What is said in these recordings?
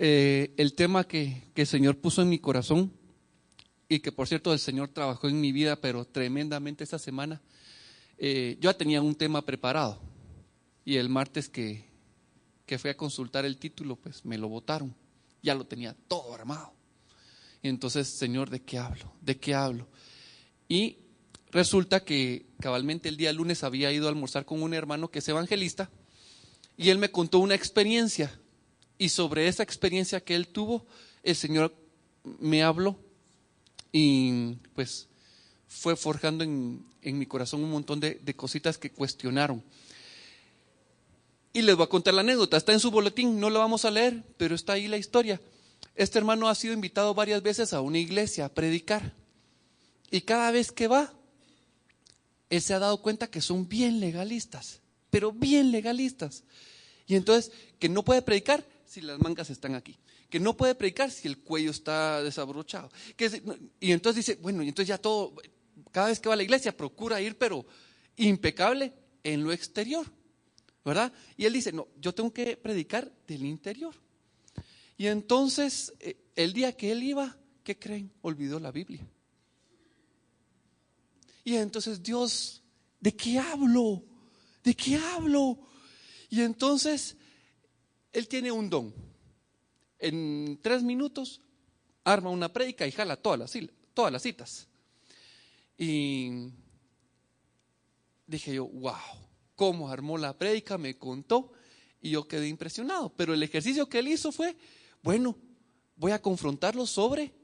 el tema que el Señor puso en mi corazón y que por cierto el Señor trabajó en mi vida, pero tremendamente esta semana. Yo ya tenía un tema preparado y el martes que fui a consultar el título, pues me lo botaron. Ya lo tenía todo armado. Y entonces, Señor, ¿de qué hablo? ¿De qué hablo? Y resulta que cabalmente el día lunes había ido a almorzar con un hermano que es evangelista y él me contó una experiencia. Y sobre esa experiencia que él tuvo, el Señor me habló y pues fue forjando en mi corazón un montón de cositas que cuestionaron. Y les voy a contar la anécdota, está en su boletín, no la vamos a leer, pero está ahí la historia. Este hermano ha sido invitado varias veces a una iglesia a predicar. Y cada vez que va, él se ha dado cuenta que son bien legalistas, pero bien legalistas. Y entonces, que no puede predicar si las mangas están aquí, que no puede predicar si el cuello está desabrochado. Y entonces dice, bueno, y entonces ya todo, cada vez que va a la iglesia procura ir, pero impecable en lo exterior, ¿verdad? Y él dice, no, yo tengo que predicar del interior. Y entonces, el día que él iba, ¿qué creen? Olvidó la Biblia. Y entonces, Dios, ¿de qué hablo? ¿De qué hablo? Y entonces, él tiene un don. En 3 minutos arma una prédica y jala todas las citas. Y dije yo, wow, cómo armó la prédica, me contó y yo quedé impresionado. Pero el ejercicio que él hizo fue, bueno, voy a confrontarlos sobre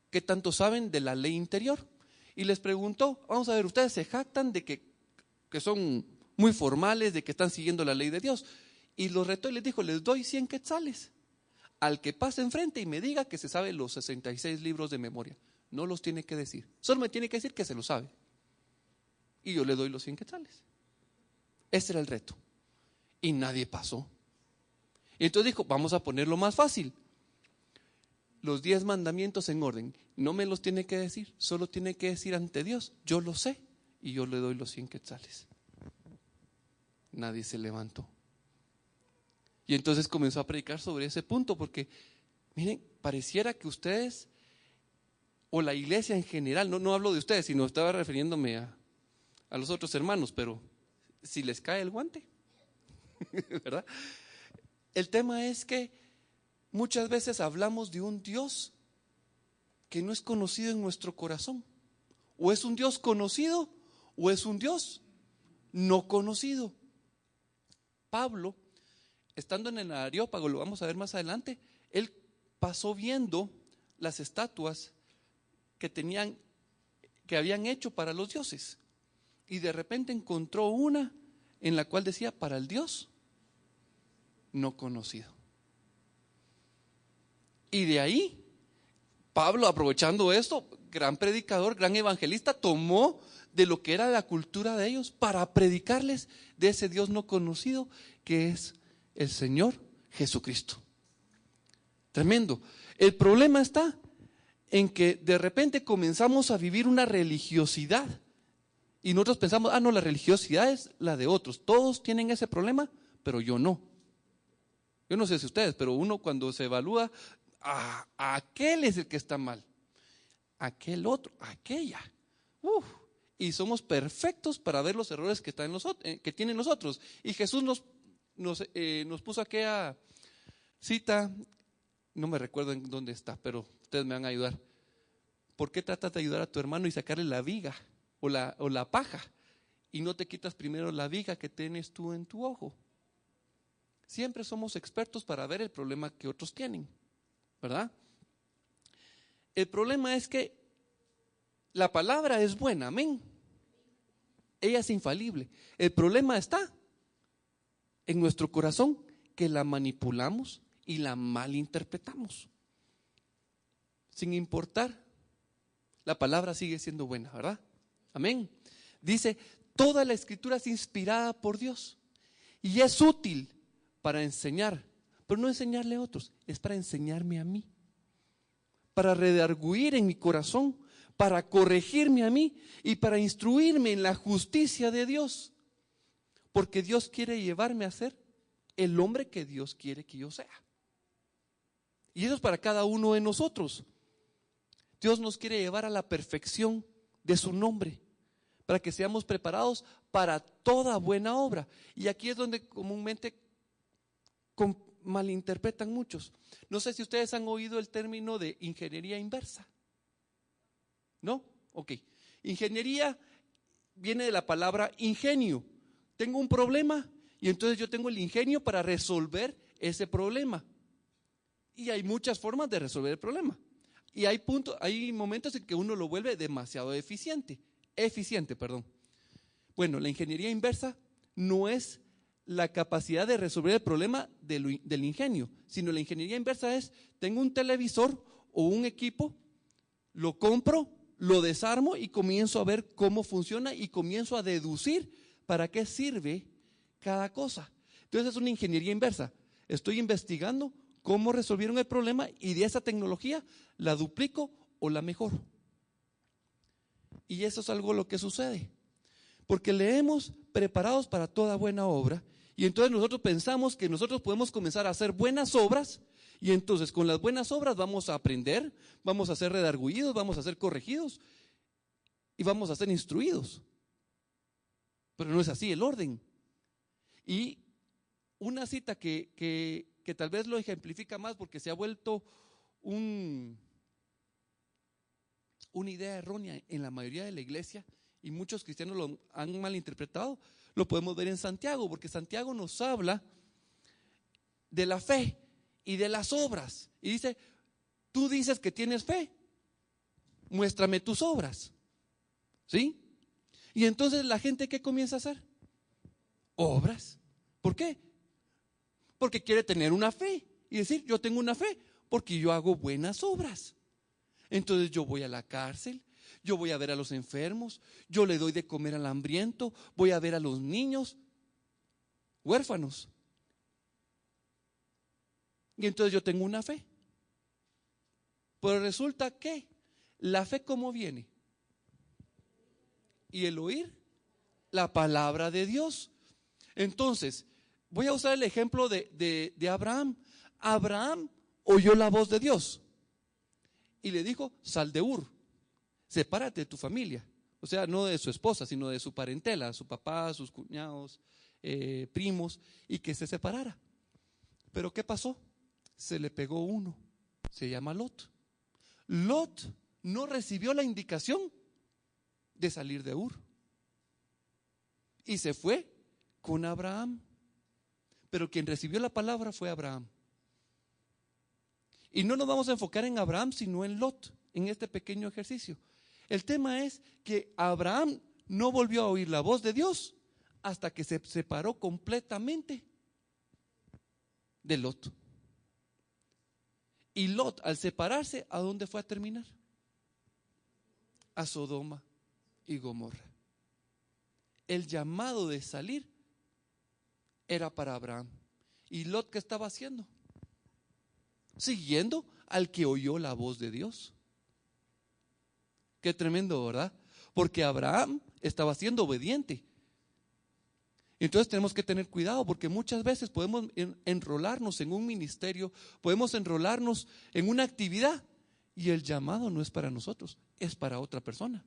qué tanto saben de la ley interior. Y les preguntó, vamos a ver, ustedes se jactan de que son muy formales, de que están siguiendo la ley de Dios. Y los retó y les dijo, les doy 100 quetzales al que pase enfrente y me diga que se sabe los 66 libros de memoria. No los tiene que decir, solo me tiene que decir que se lo sabe. Y yo le doy los 100 quetzales. Ese era el reto. Y nadie pasó. Y entonces dijo, vamos a ponerlo más fácil. Los 10 mandamientos en orden. No me los tiene que decir, solo tiene que decir ante Dios, yo lo sé. Y yo le doy los 100 quetzales. Nadie se levantó. Y entonces comenzó a predicar sobre ese punto, porque miren, pareciera que ustedes o la iglesia en general, no hablo de ustedes, sino estaba refiriéndome a los otros hermanos, pero si les cae el guante, ¿verdad? El tema es que muchas veces hablamos de un Dios que no es conocido en nuestro corazón. O es un Dios conocido o es un Dios no conocido. Pablo, estando en el Areópago, lo vamos a ver más adelante, él pasó viendo las estatuas que habían hecho para los dioses. Y de repente encontró una en la cual decía, para el Dios no conocido. Y de ahí, Pablo, aprovechando esto, gran predicador, gran evangelista, tomó de lo que era la cultura de ellos para predicarles de ese Dios no conocido que es el Señor Jesucristo. Tremendo. El problema está en que de repente comenzamos a vivir una religiosidad y nosotros pensamos, no, la religiosidad es la de otros. Todos tienen ese problema, pero yo no. Yo no sé si ustedes, pero uno cuando se evalúa, aquel es el que está mal, aquel otro, aquella. Y somos perfectos para ver los errores que tienen los otros. Y Jesús nos puso aquella cita, no me recuerdo en dónde está, pero ustedes me van a ayudar. ¿Por qué tratas de ayudar a tu hermano y sacarle la viga o la paja y no te quitas primero la viga que tienes tú en tu ojo? Siempre somos expertos para ver el problema que otros tienen, ¿verdad? El problema es que la palabra es buena, amén. Ella es infalible. El problema está en nuestro corazón, que la manipulamos y la malinterpretamos. Sin importar, la palabra sigue siendo buena, ¿verdad? Amén. Dice, toda la escritura es inspirada por Dios y es útil para enseñar, pero no enseñarle a otros, es para enseñarme a mí, para redarguir en mi corazón, para corregirme a mí y para instruirme en la justicia de Dios, porque Dios quiere llevarme a ser el hombre que Dios quiere que yo sea. Y eso es para cada uno de nosotros. Dios nos quiere llevar a la perfección de su nombre, para que seamos preparados para toda buena obra. Y aquí es donde comúnmente malinterpretan muchos. No sé si ustedes han oído el término de ingeniería inversa. ¿No? Ok. Ingeniería viene de la palabra ingenio. Tengo un problema y entonces yo tengo el ingenio para resolver ese problema. Y hay muchas formas de resolver el problema. Y hay momentos en que uno lo vuelve demasiado eficiente. Bueno, la ingeniería inversa no es la capacidad de resolver el problema del ingenio, sino la ingeniería inversa es: tengo un televisor o un equipo, lo compro, lo desarmo y comienzo a ver cómo funciona y comienzo a deducir para qué sirve cada cosa. Entonces es una ingeniería inversa. Estoy investigando cómo resolvieron el problema y de esa tecnología la duplico o la mejoro. Y eso es algo lo que sucede, porque leemos preparados para toda buena obra, y entonces nosotros pensamos que nosotros podemos comenzar a hacer buenas obras, y entonces con las buenas obras vamos a aprender, vamos a ser redargüidos, vamos a ser corregidos y vamos a ser instruidos. Pero no es así el orden. Y una cita que tal vez lo ejemplifica más, porque se ha vuelto una idea errónea en la mayoría de la iglesia, y muchos cristianos lo han malinterpretado, lo podemos ver en Santiago, porque Santiago nos habla de la fe y de las obras, y dice: tú dices que tienes fe, muéstrame tus obras, ¿sí? Y entonces la gente, ¿qué comienza a hacer? Obras. ¿Por qué? Porque quiere tener una fe y decir: yo tengo una fe porque yo hago buenas obras. Entonces yo voy a la cárcel, yo voy a ver a los enfermos, yo le doy de comer al hambriento, voy a ver a los niños huérfanos. Y entonces yo tengo una fe. Pero resulta que la fe, ¿cómo viene? Y el oír la palabra de Dios. Entonces, voy a usar el ejemplo de Abraham. Abraham oyó la voz de Dios y le dijo: sal de Ur, sepárate de tu familia. O sea, no de su esposa, sino de su parentela, su papá, sus cuñados, primos, y que se separara. Pero ¿qué pasó? Se le pegó uno, se llama Lot. Lot no recibió la indicación de salir de Ur y se fue con Abraham. Pero quien recibió la palabra fue Abraham. Y no nos vamos a enfocar en Abraham, sino en Lot, en este pequeño ejercicio. El tema es que Abraham no volvió a oír la voz de Dios hasta que se separó completamente de Lot. Y Lot, al separarse, ¿a dónde fue a terminar? A Sodoma y Gomorra. El llamado de salir era para Abraham. ¿Y Lot qué estaba haciendo? Siguiendo al que oyó la voz de Dios. Qué tremendo, ¿verdad? Porque Abraham estaba siendo obediente. Entonces tenemos que tener cuidado, porque muchas veces podemos enrolarnos en un ministerio, podemos enrolarnos en una actividad, y el llamado no es para nosotros, es para otra persona.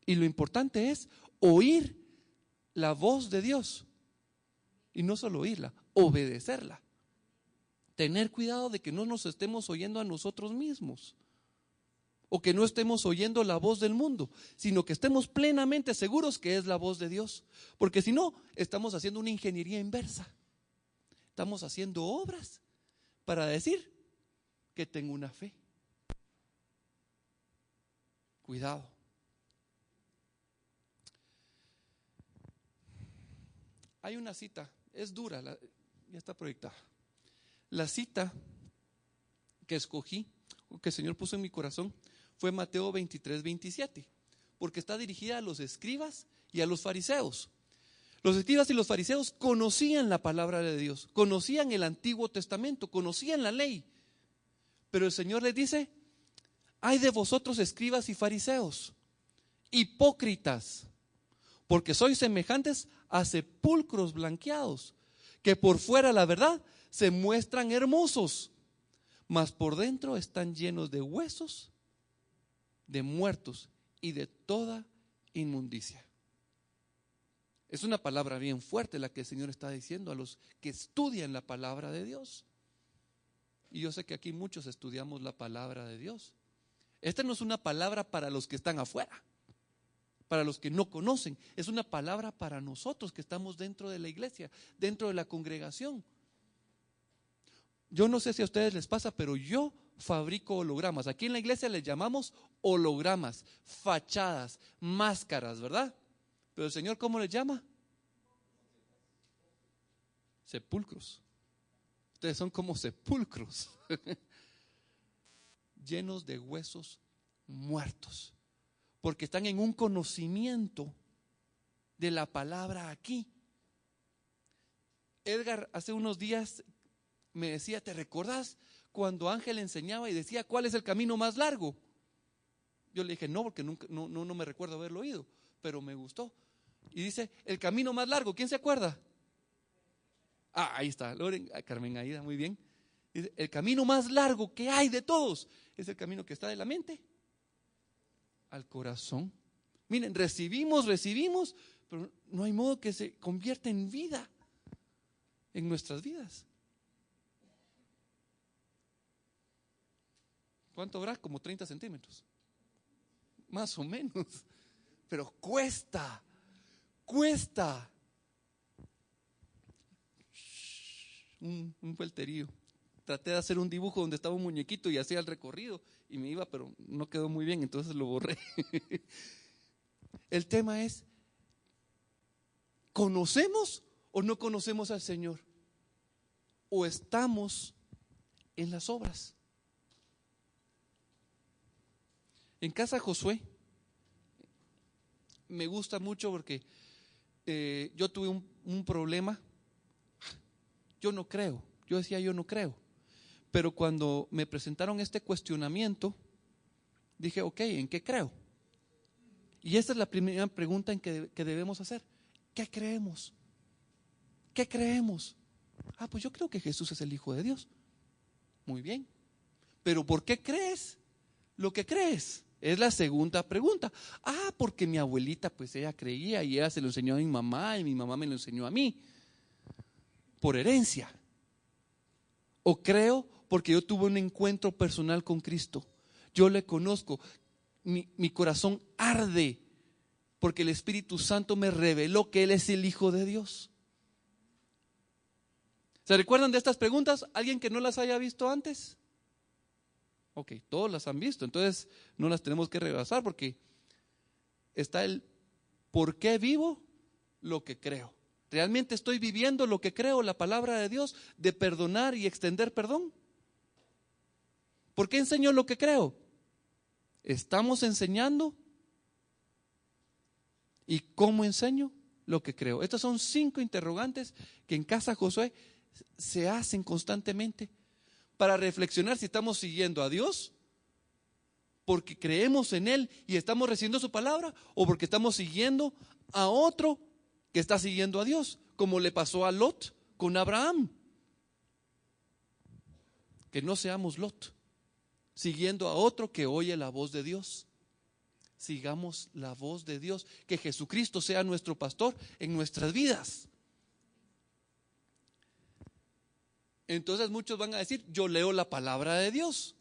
Y lo importante es oír la voz de Dios. Y no solo oírla, obedecerla. Tener cuidado de que no nos estemos oyendo a nosotros mismos, o que no estemos oyendo la voz del mundo, sino que estemos plenamente seguros que es la voz de Dios. Porque si no, estamos haciendo una ingeniería inversa. Estamos haciendo obras para decir que tengo una fe. Cuidado. Hay una cita, es dura, ya está proyectada. La cita que escogí, que el Señor puso en mi corazón, fue Mateo 23:27, porque está dirigida a los escribas y a los fariseos. Los escribas y los fariseos conocían la palabra de Dios, conocían el Antiguo Testamento, conocían la ley. Pero el Señor les dice: ay de vosotros, escribas y fariseos, hipócritas, porque sois semejantes a sepulcros blanqueados, que por fuera, la verdad, se muestran hermosos, mas por dentro están llenos de huesos, de muertos y de toda inmundicia. Es una palabra bien fuerte la que el Señor está diciendo a los que estudian la palabra de Dios. Y yo sé que aquí muchos estudiamos la palabra de Dios. Esta no es una palabra para los que están afuera, para los que no conocen. Es una palabra para nosotros que estamos dentro de la iglesia, dentro de la congregación. Yo no sé si a ustedes les pasa, pero yo fabrico hologramas. Aquí en la iglesia les llamamos hologramas, fachadas, máscaras, ¿verdad? Pero el Señor, ¿cómo les llama? Sepulcros. Ustedes son como sepulcros, llenos de huesos muertos, porque están en un conocimiento de la palabra aquí. Edgar hace unos días me decía, ¿te recordás cuando Ángel enseñaba y decía cuál es el camino más largo? Yo le dije no, porque nunca, no me recuerdo haberlo oído, pero me gustó. Y dice, el camino más largo, ¿quién se acuerda? Ahí está, Loren, Carmen Aida, muy bien. Dice, el camino más largo que hay de todos es el camino que está de la mente al corazón. Miren, recibimos, pero no hay modo que se convierta en vida en nuestras vidas. ¿Cuánto habrá? Como 30 centímetros. Más o menos. Pero cuesta. Un vuelterío. Traté de hacer un dibujo donde estaba un muñequito y hacía el recorrido y me iba, pero no quedó muy bien, entonces lo borré. El tema es, ¿conocemos o no conocemos al Señor? ¿O estamos en las obras? En casa Josué me gusta mucho porque yo tuve un problema. Yo no creo, yo decía yo no creo, pero cuando me presentaron este cuestionamiento dije, ok, ¿en qué creo? Y esta es la primera pregunta que debemos hacer. ¿Qué creemos? ¿Qué creemos? Pues yo creo que Jesús es el Hijo de Dios. Muy bien, pero ¿por qué crees lo que crees? Es la segunda pregunta. Porque mi abuelita, pues ella creía y ella se lo enseñó a mi mamá y mi mamá me lo enseñó a mí, por herencia. O creo porque yo tuve un encuentro personal con Cristo, yo le conozco, mi corazón arde porque el Espíritu Santo me reveló que Él es el Hijo de Dios. ¿Se recuerdan de estas preguntas? ¿Alguien que no las haya visto antes? Ok, todos las han visto, entonces no las tenemos que rebasar porque está el ¿por qué vivo lo que creo? ¿Realmente estoy viviendo lo que creo, la palabra de Dios, de perdonar y extender perdón? ¿Por qué enseño lo que creo? ¿Estamos enseñando? ¿Y cómo enseño lo que creo? Estas son 5 interrogantes que en Casa Josué se hacen constantemente para reflexionar si estamos siguiendo a Dios porque creemos en Él y estamos recibiendo su palabra, o porque estamos siguiendo a otro que está siguiendo a Dios, como le pasó a Lot con Abraham. Que no seamos Lot, siguiendo a otro que oye la voz de Dios. Sigamos la voz de Dios, que Jesucristo sea nuestro pastor en nuestras vidas. Entonces muchos van a decir, yo leo la palabra de Dios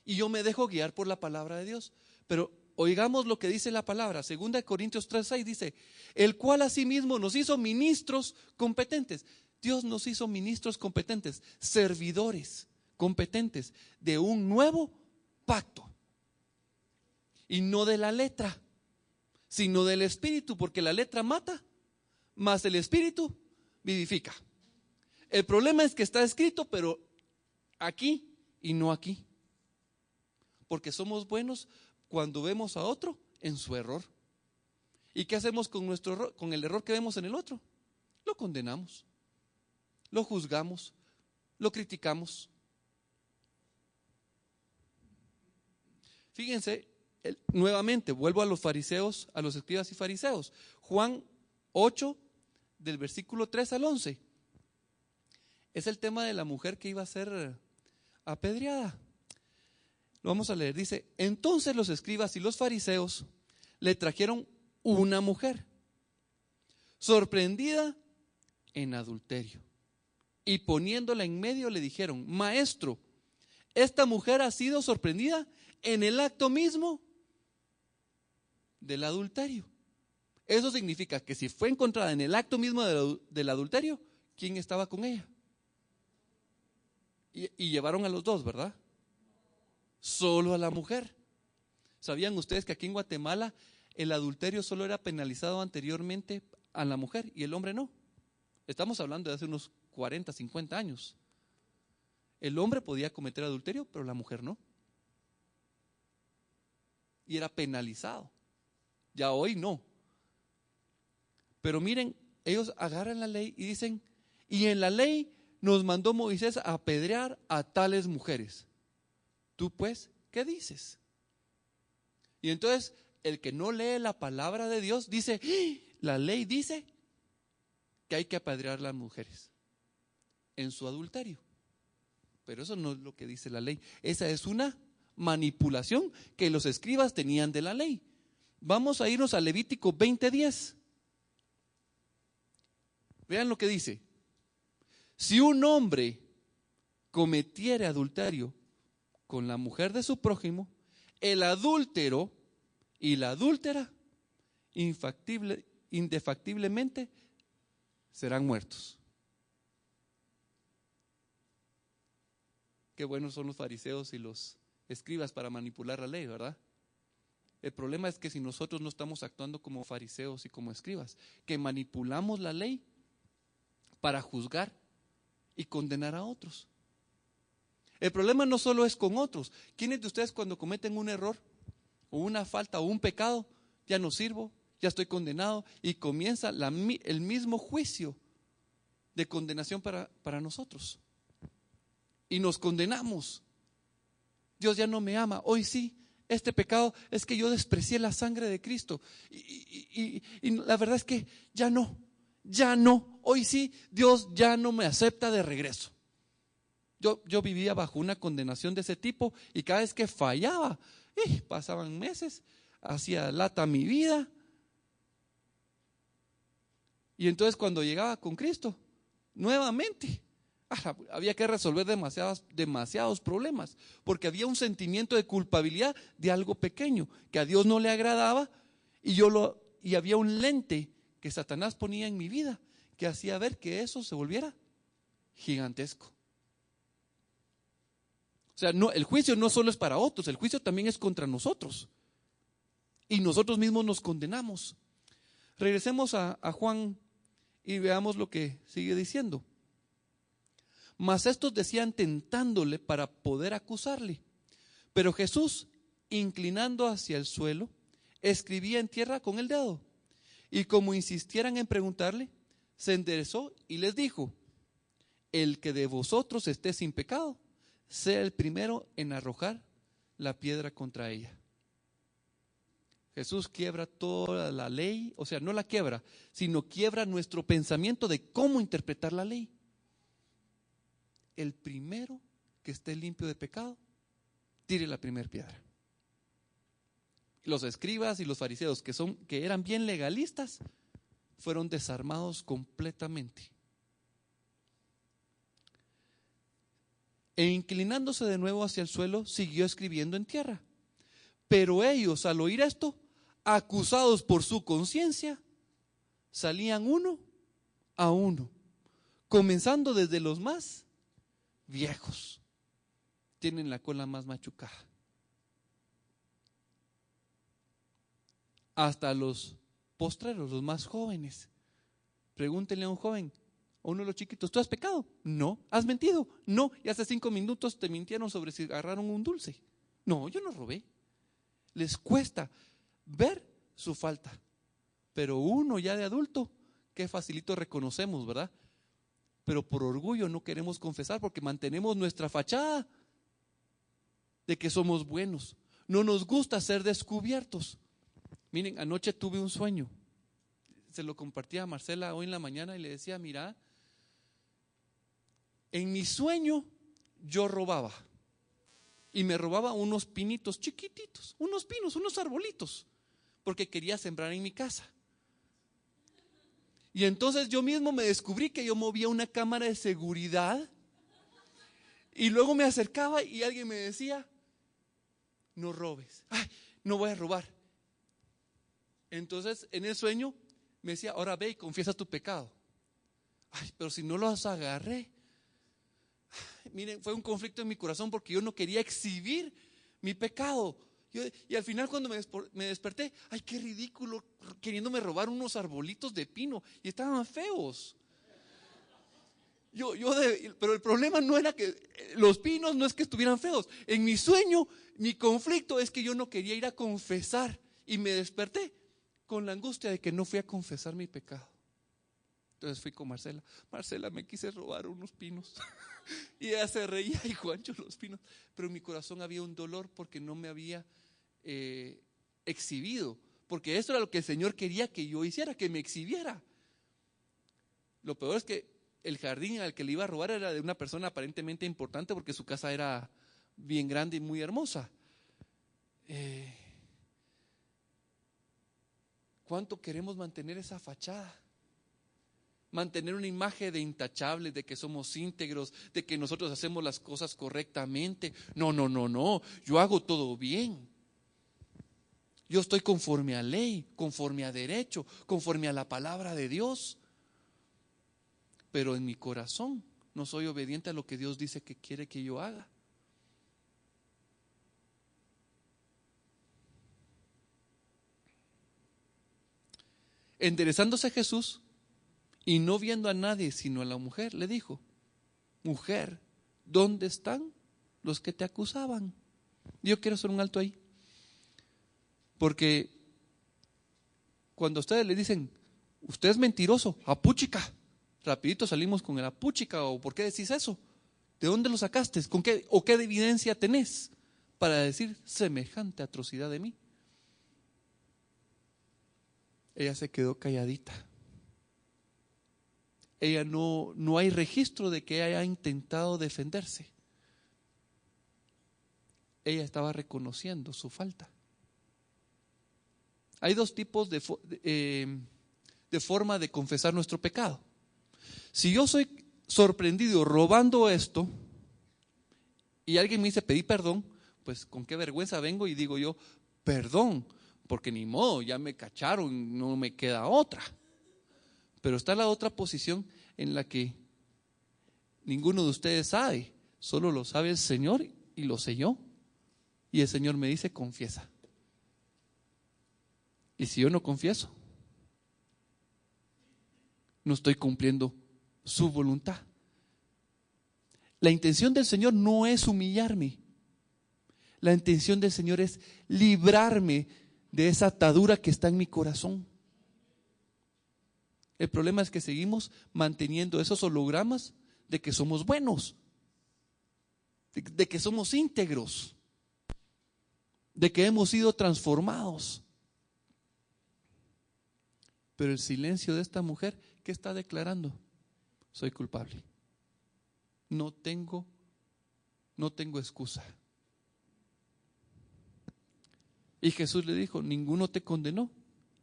y yo me dejo guiar por la palabra de Dios, pero oigamos lo que dice la palabra. 2 Corintios 3:6 dice, el cual asimismo nos hizo ministros competentes. Dios nos hizo ministros competentes, servidores competentes de un nuevo pacto, y no de la letra, sino del Espíritu, porque la letra mata, mas el Espíritu vivifica. El problema es que está escrito, pero aquí y no aquí, porque somos buenos cuando vemos a otro en su error. ¿Y qué hacemos con nuestro error, con el error que vemos en el otro? Lo condenamos, lo juzgamos, lo criticamos. Fíjense, nuevamente vuelvo a los fariseos, a los escribas y fariseos. Juan 8, del versículo 3 al 11. Es el tema de la mujer que iba a ser apedreada. Lo vamos a leer. Dice: entonces los escribas y los fariseos le trajeron una mujer sorprendida en adulterio, y poniéndola en medio le dijeron: maestro, esta mujer ha sido sorprendida en el acto mismo del adulterio. Eso significa que si fue encontrada en el acto mismo del adulterio, ¿quién estaba con ella? Y llevaron a los dos, ¿verdad? Solo a la mujer. ¿Sabían ustedes que aquí en Guatemala el adulterio solo era penalizado anteriormente a la mujer y el hombre no? Estamos hablando de hace unos 40, 50 años. El hombre podía cometer adulterio, pero la mujer no. Y era penalizado. Ya hoy no. Pero miren, ellos agarran la ley y dicen: y en la ley nos mandó Moisés a apedrear a tales mujeres. Tú pues, ¿qué dices? Y entonces el que no lee la palabra de Dios dice: la ley dice que hay que apedrear a las mujeres en su adulterio. Pero eso no es lo que dice la ley. Esa es una manipulación que los escribas tenían de la ley. Vamos a irnos a Levítico 20:10. Vean lo que dice: si un hombre cometiere adulterio con la mujer de su prójimo, el adúltero y la adúltera indefactiblemente serán muertos. Qué buenos son los fariseos y los escribas para manipular la ley, ¿verdad? El problema es que si nosotros no estamos actuando como fariseos y como escribas, que manipulamos la ley para juzgar y condenar a otros. El problema no solo es con otros. ¿Quiénes de ustedes cuando cometen un error o una falta o un pecado, ya no sirvo, ya estoy condenado, y comienza el mismo juicio de condenación para nosotros? Y nos condenamos. Dios ya no me ama. Hoy sí, este pecado es que yo desprecié la sangre de Cristo. Y la verdad es que ya no. Hoy sí, Dios ya no me acepta de regreso. Yo vivía bajo una condenación de ese tipo, y cada vez que fallaba, pasaban meses, hacía lata mi vida. Y entonces cuando llegaba con Cristo, nuevamente, había que resolver demasiados problemas, porque había un sentimiento de culpabilidad de algo pequeño que a Dios no le agradaba, y había un lente que Satanás ponía en mi vida que hacía ver que eso se volviera gigantesco. O sea, no, el juicio no solo es para otros, el juicio también es contra nosotros. Y nosotros mismos nos condenamos. Regresemos a Juan y veamos lo que sigue diciendo. Mas estos decían tentándole para poder acusarle. Pero Jesús, inclinando hacia el suelo, escribía en tierra con el dedo. Y como insistieran en preguntarle, se enderezó y les dijo: el que de vosotros esté sin pecado, sea el primero en arrojar la piedra contra ella. Jesús quiebra toda la ley, o sea, no la quiebra, sino quiebra nuestro pensamiento de cómo interpretar la ley. El primero que esté limpio de pecado, tire la primera piedra. Los escribas y los fariseos, que eran bien legalistas, fueron desarmados completamente. E inclinándose de nuevo hacia el suelo, siguió escribiendo en tierra. Pero ellos, al oír esto, acusados por su conciencia, salían uno a uno, comenzando desde los más viejos. Tienen la cola más machucada, hasta los postreros, los más jóvenes. Pregúntenle a un joven, a uno de los chiquitos: ¿tú has pecado? No. ¿Has mentido? No. Y hace 5 minutos te mintieron sobre si agarraron un dulce. No, yo no robé. Les cuesta ver su falta. Pero uno ya de adulto, qué facilito reconocemos, ¿verdad? Pero por orgullo no queremos confesar, porque mantenemos nuestra fachada de que somos buenos. No nos gusta ser descubiertos. Miren, anoche tuve un sueño. Se lo compartí a Marcela hoy en la mañana y le decía: mira, en mi sueño yo robaba. y me robaba unos pinitos chiquititos, unos pinos, unos arbolitos, porque quería sembrar en mi casa. Y entonces yo mismo me descubrí que yo movía una cámara de seguridad y luego me acercaba y alguien me decía: no robes. Ay, no voy a robar. Entonces en el sueño me decía: ahora ve y confiesa tu pecado. Ay, pero si no los agarré. Ay, miren, fue un conflicto en mi corazón porque yo no quería exhibir mi pecado. Y al final cuando me desperté, ay, qué ridículo, queriéndome robar unos arbolitos de pino y estaban feos. Pero el problema no era que los pinos, no es que estuvieran feos. En mi sueño, mi conflicto es que yo no quería ir a confesar y me desperté con la angustia de que no fui a confesar mi pecado. Entonces fui con Marcela. Marcela, me quise robar unos pinos. Y ella se reía: y Juancho, los pinos. Pero en mi corazón había un dolor porque no me había exhibido. Porque eso era lo que el Señor quería que yo hiciera, que me exhibiera. Lo peor es que el jardín al que le iba a robar era de una persona aparentemente importante, porque su casa era bien grande y muy hermosa. ¿Cuánto queremos mantener esa fachada? Mantener una imagen de intachables, de que somos íntegros, de que nosotros hacemos las cosas correctamente. No, yo hago todo bien. Yo estoy conforme a ley, conforme a derecho, conforme a la palabra de Dios. Pero en mi corazón no soy obediente a lo que Dios dice que quiere que yo haga. Enderezándose Jesús y no viendo a nadie sino a la mujer, le dijo: mujer, ¿dónde están los que te acusaban? Yo quiero hacer un alto ahí, porque cuando ustedes le dicen: usted es mentiroso, apúchica, rapidito salimos con el apúchica, o ¿por qué decís eso? ¿De dónde lo sacaste? ¿Con qué o qué evidencia tenés para decir semejante atrocidad de mí? Ella se quedó calladita. Ella no hay registro de que haya intentado defenderse. Ella estaba reconociendo su falta. Hay dos tipos de forma de confesar nuestro pecado. Si yo soy sorprendido robando esto y alguien me dice: pedí perdón, pues con qué vergüenza vengo y digo yo: perdón, porque ni modo, ya me cacharon, no me queda otra. Pero está la otra posición en la que ninguno de ustedes sabe, solo lo sabe el Señor y lo sé yo. Y el Señor me dice: confiesa. Y si yo no confieso, no estoy cumpliendo su voluntad. La intención del Señor no es humillarme. La intención del Señor es librarme de esa atadura que está en mi corazón. El problema es que seguimos manteniendo esos hologramas de que somos buenos, de que somos íntegros, de que hemos sido transformados. Pero el silencio de esta mujer, ¿qué está declarando? Soy culpable. No tengo excusa. Y Jesús le dijo: ¿ninguno te condenó?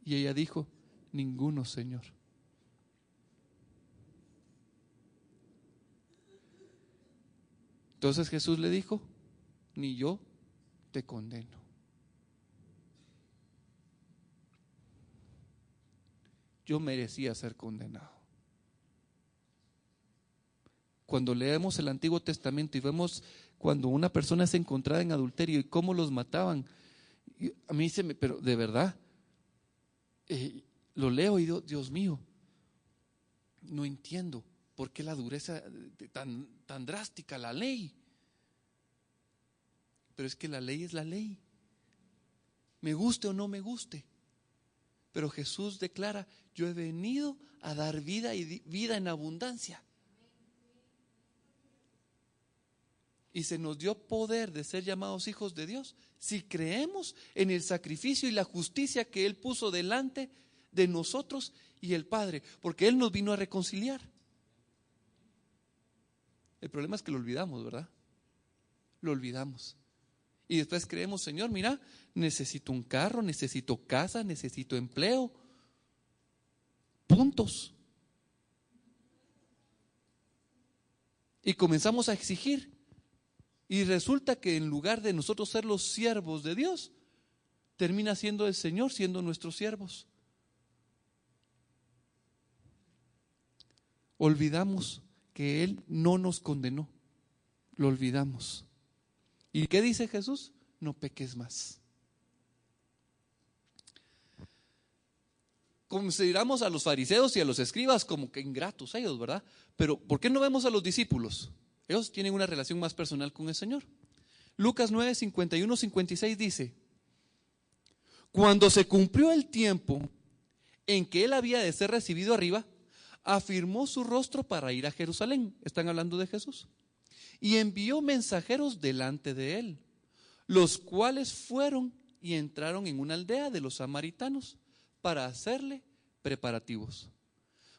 Y ella dijo: ninguno, Señor. Entonces Jesús le dijo: ni yo te condeno. Yo merecía ser condenado. Cuando leemos el Antiguo Testamento y vemos cuando una persona es encontrada en adulterio y cómo los mataban, a mí pero de verdad, lo leo y digo: Dios mío, no entiendo por qué la dureza tan drástica, la ley. Pero es que la ley es la ley, me guste o no me guste. Pero Jesús declara: yo he venido a dar vida y vida en abundancia. Y se nos dio poder de ser llamados hijos de Dios si creemos en el sacrificio y la justicia que Él puso delante de nosotros y el Padre, porque Él nos vino a reconciliar. El problema es que lo olvidamos, ¿verdad? Lo olvidamos. Y después creemos, Señor, mira, necesito un carro, necesito casa, necesito empleo. Puntos. Y comenzamos a exigir. Y resulta que en lugar de nosotros ser los siervos de Dios, termina siendo el Señor siendo nuestros siervos. Olvidamos que Él no nos condenó. Lo olvidamos. ¿Y qué dice Jesús? No peques más. Consideramos a los fariseos y a los escribas como que ingratos ellos, ¿verdad? Pero ¿por qué no vemos a los discípulos? Ellos tienen una relación más personal con el Señor. Lucas 9, 51, 56 dice: cuando se cumplió el tiempo en que él había de ser recibido arriba, afirmó su rostro para ir a Jerusalén. Están hablando de Jesús. Y envió mensajeros delante de él, los cuales fueron y entraron en una aldea de los samaritanos para hacerle preparativos.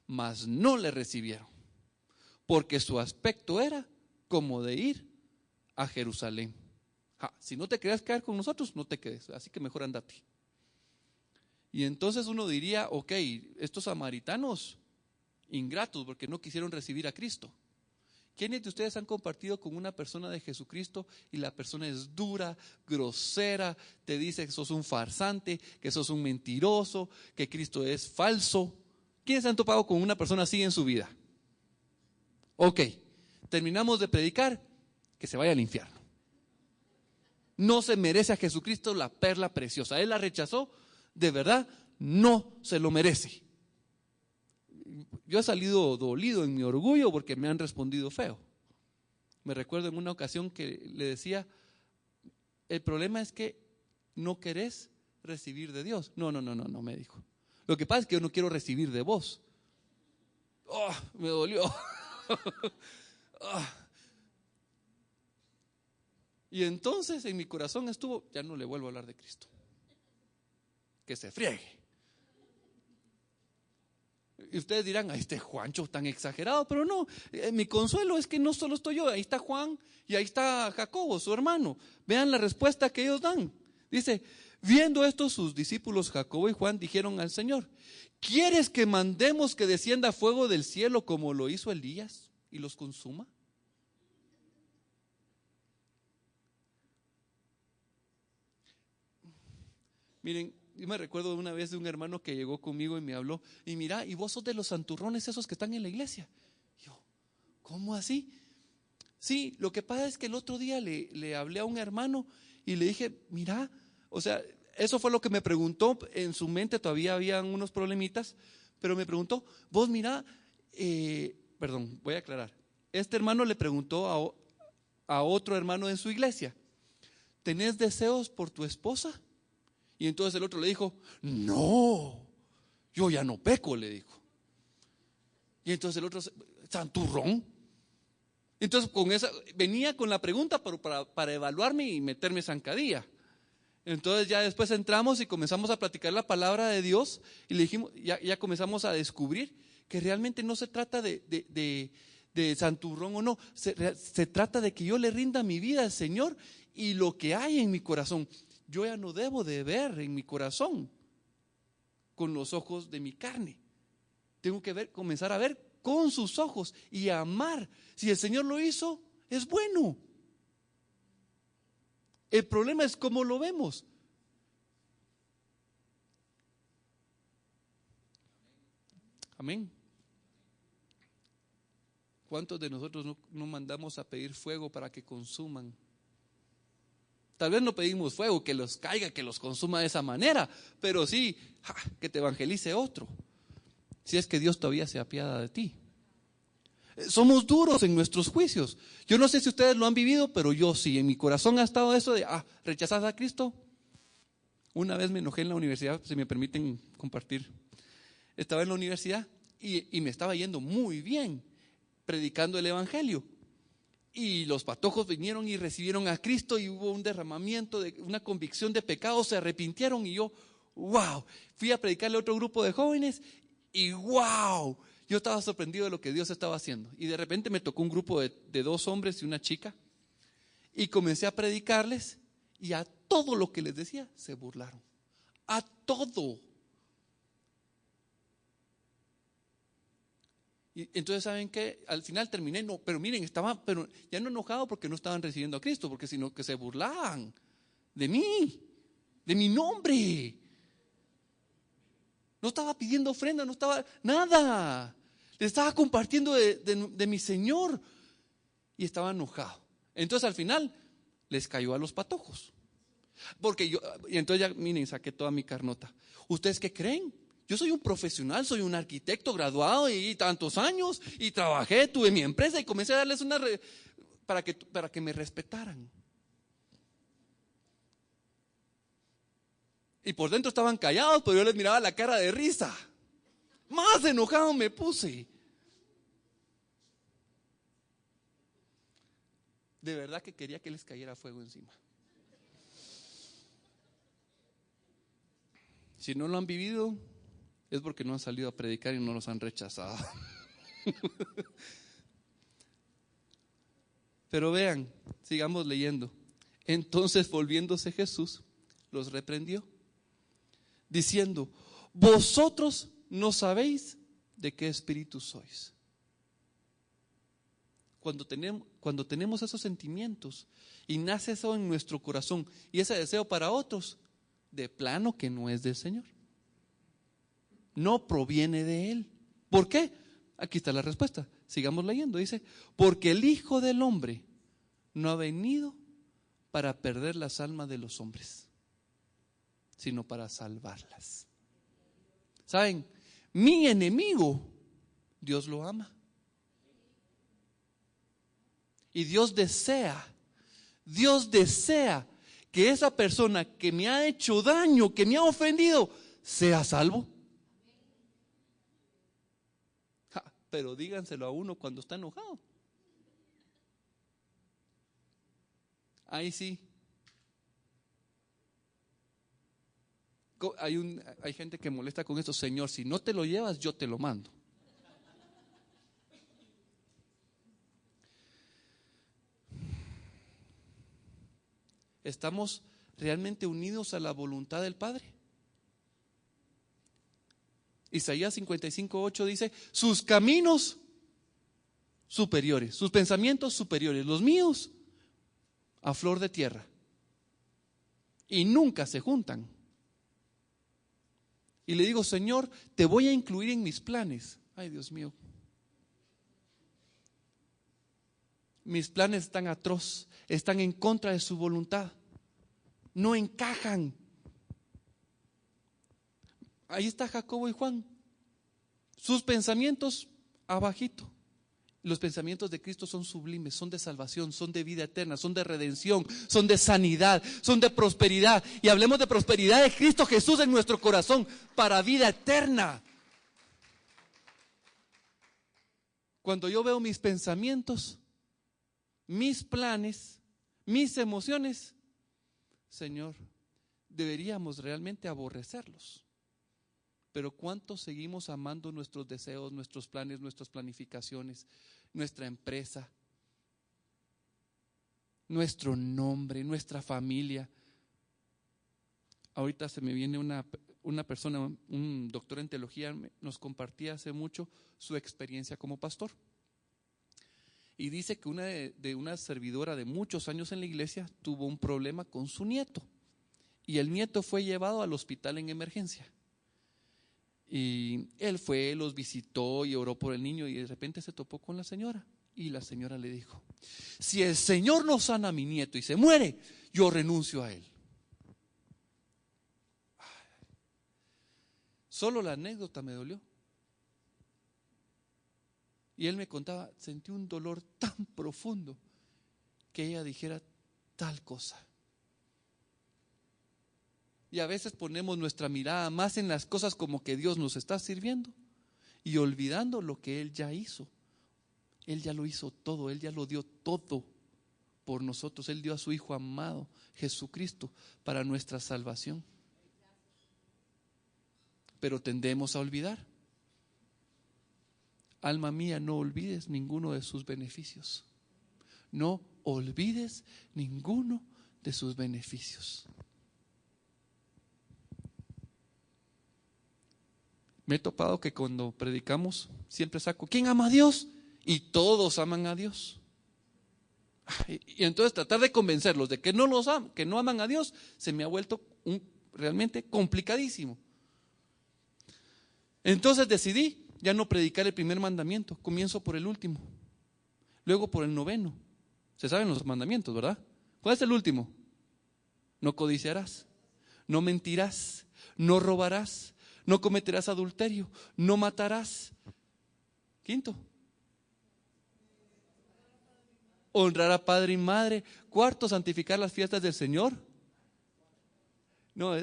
Mas no le recibieron, porque su aspecto era como de ir a Jerusalén. Si no te querías quedar con nosotros, no te quedes, así que mejor andate. Y entonces uno diría, ok, estos samaritanos ingratos porque no quisieron recibir a Cristo. ¿Quiénes de ustedes han compartido con una persona de Jesucristo y la persona es dura, grosera, te dice que sos un farsante, que sos un mentiroso, que Cristo es falso? ¿Quiénes han topado con una persona así en su vida? Ok, terminamos de predicar, que se vaya al infierno. No se merece a Jesucristo la perla preciosa. Él la rechazó, de verdad, no se lo merece. Yo he salido dolido en mi orgullo porque me han respondido feo. Me recuerdo en una ocasión que le decía, el problema es que no querés recibir de Dios. No, me dijo. Lo que pasa es que yo no quiero recibir de vos. Oh, me dolió. Y entonces en mi corazón estuvo, ya no le vuelvo a hablar de Cristo. Que se friegue. Y ustedes dirán, este Juancho tan exagerado, pero no, mi consuelo es que no solo estoy yo, ahí está Juan y ahí está Jacobo, su hermano. Vean la respuesta que ellos dan. Dice, viendo esto sus discípulos Jacobo y Juan dijeron al Señor, ¿quieres que mandemos que descienda fuego del cielo como lo hizo Elías y los consuma? Miren, yo me recuerdo una vez de un hermano que llegó conmigo y me habló, y mira, y vos sos de los santurrones esos que están en la iglesia. Yo, ¿cómo así? Sí, lo que pasa es que el otro día le hablé a un hermano y le dije, mira, o sea, eso fue lo que me preguntó, en su mente todavía habían unos problemitas, pero me preguntó, vos mira, perdón, voy a aclarar, este hermano le preguntó a otro hermano en su iglesia, ¿tenés deseos por tu esposa? Y entonces el otro le dijo, no, yo ya no peco, le dijo. Y entonces el otro, santurrón. Entonces venía con la pregunta para evaluarme y meterme zancadilla. Entonces ya después entramos y comenzamos a platicar la palabra de Dios y le dijimos, ya comenzamos a descubrir que realmente no se trata de santurrón o no, se trata de que yo le rinda mi vida al Señor y lo que hay en mi corazón. Yo ya no debo de ver en mi corazón con los ojos de mi carne. Tengo que comenzar a ver con sus ojos y amar. Si el Señor lo hizo, es bueno. El problema es cómo lo vemos. Amén. ¿Cuántos de nosotros no mandamos a pedir fuego para que consuman? Tal vez no pedimos fuego, que los caiga, que los consuma de esa manera, pero sí, que te evangelice otro, si es que Dios todavía se apiada de ti. Somos duros en nuestros juicios. Yo no sé si ustedes lo han vivido, pero yo sí, en mi corazón ha estado eso de, ¿rechazas a Cristo? Una vez me enojé en la universidad, si me permiten compartir. Estaba en la universidad y me estaba yendo muy bien predicando el evangelio. Y los patojos vinieron y recibieron a Cristo y hubo un derramamiento, una convicción de pecado, se arrepintieron y yo, wow, fui a predicarle a otro grupo de jóvenes y wow, yo estaba sorprendido de lo que Dios estaba haciendo. Y de repente me tocó un grupo de 2 hombres y una chica y comencé a predicarles Y a todo lo que les decía se burlaron. A todo. Y entonces, ¿saben qué? Al final terminé, no, pero miren, estaba, pero ya no enojado porque no estaban recibiendo a Cristo, porque sino que se burlaban de mí, de mi nombre. No estaba pidiendo ofrenda, no estaba nada. Le estaba compartiendo de mi Señor. Y estaba enojado. Entonces al final les cayó a los patojos. Y entonces ya, miren, saqué toda mi carnota. ¿Ustedes qué creen? Yo soy un profesional, soy un arquitecto graduado y tantos años. Y trabajé, tuve mi empresa y comencé a darles para que me respetaran. Y por dentro estaban callados, pero yo les miraba la cara de risa. Más enojado me puse. De verdad que quería que les cayera fuego encima. Si no lo han vivido, es porque no han salido a predicar y no los han rechazado. Pero vean, sigamos leyendo. Entonces, volviéndose Jesús, los reprendió, diciendo: vosotros no sabéis de qué espíritu sois. Cuando tenemos esos sentimientos y nace eso en nuestro corazón y ese deseo para otros, de plano que no es del Señor. No proviene de Él. ¿Por qué? Aquí está la respuesta. Sigamos leyendo. Dice: porque el Hijo del Hombre no ha venido para perder las almas de los hombres, sino para salvarlas. ¿Saben? Mi enemigo, Dios lo ama. Y Dios desea que esa persona que me ha hecho daño, que me ha ofendido, sea salvo. Pero díganselo a uno cuando está enojado. Ahí sí. Hay gente que molesta con esto: Señor, si no te lo llevas, yo te lo mando. ¿Estamos realmente unidos a la voluntad del Padre? Isaías 55:8 dice: sus caminos superiores, sus pensamientos superiores, los míos a flor de tierra, y nunca se juntan. Y le digo: Señor, te voy a incluir en mis planes. Ay, Dios mío, mis planes están atroz, están en contra de su voluntad, no encajan. Ahí está Jacobo y Juan, sus pensamientos abajito. Los pensamientos de Cristo son sublimes, son de salvación, son de vida eterna, son de redención, son de sanidad, son de prosperidad. Y hablemos de prosperidad de Cristo Jesús en nuestro corazón para vida eterna. Cuando yo veo mis pensamientos, mis planes, mis emociones, Señor, deberíamos realmente aborrecerlos. Pero ¿cuánto seguimos amando nuestros deseos, nuestros planes, nuestras planificaciones, nuestra empresa, nuestro nombre, nuestra familia? Ahorita se me viene una persona, un doctor en teología, nos compartía hace mucho su experiencia como pastor. Y dice que una servidora de muchos años en la iglesia tuvo un problema con su nieto. Y el nieto fue llevado al hospital en emergencia. Y él fue, los visitó y oró por el niño, y de repente se topó con la señora. Y la señora le dijo: si el Señor no sana a mi nieto y se muere, yo renuncio a él. Solo la anécdota me dolió. Y él me contaba: sentí un dolor tan profundo que ella dijera tal cosa. Y a veces ponemos nuestra mirada más en las cosas como que Dios nos está sirviendo y olvidando lo que Él ya hizo. Él ya lo hizo todo, Él ya lo dio todo por nosotros. Él dio a su Hijo amado, Jesucristo, para nuestra salvación. Pero tendemos a olvidar. Alma mía, no olvides ninguno de sus beneficios. No olvides ninguno de sus beneficios. Me he topado que cuando predicamos siempre saco, ¿quién ama a Dios? Y todos aman a Dios. Y entonces tratar de convencerlos de que que no aman a Dios, se me ha vuelto realmente complicadísimo. Entonces decidí ya no predicar el primer mandamiento, comienzo por el último, luego por el 9. Se saben los mandamientos, ¿verdad? ¿Cuál es el último? No codiciarás, no mentirás, no robarás, no cometerás adulterio, no matarás. 5, honrar a padre y madre. 4, santificar las fiestas del Señor. No,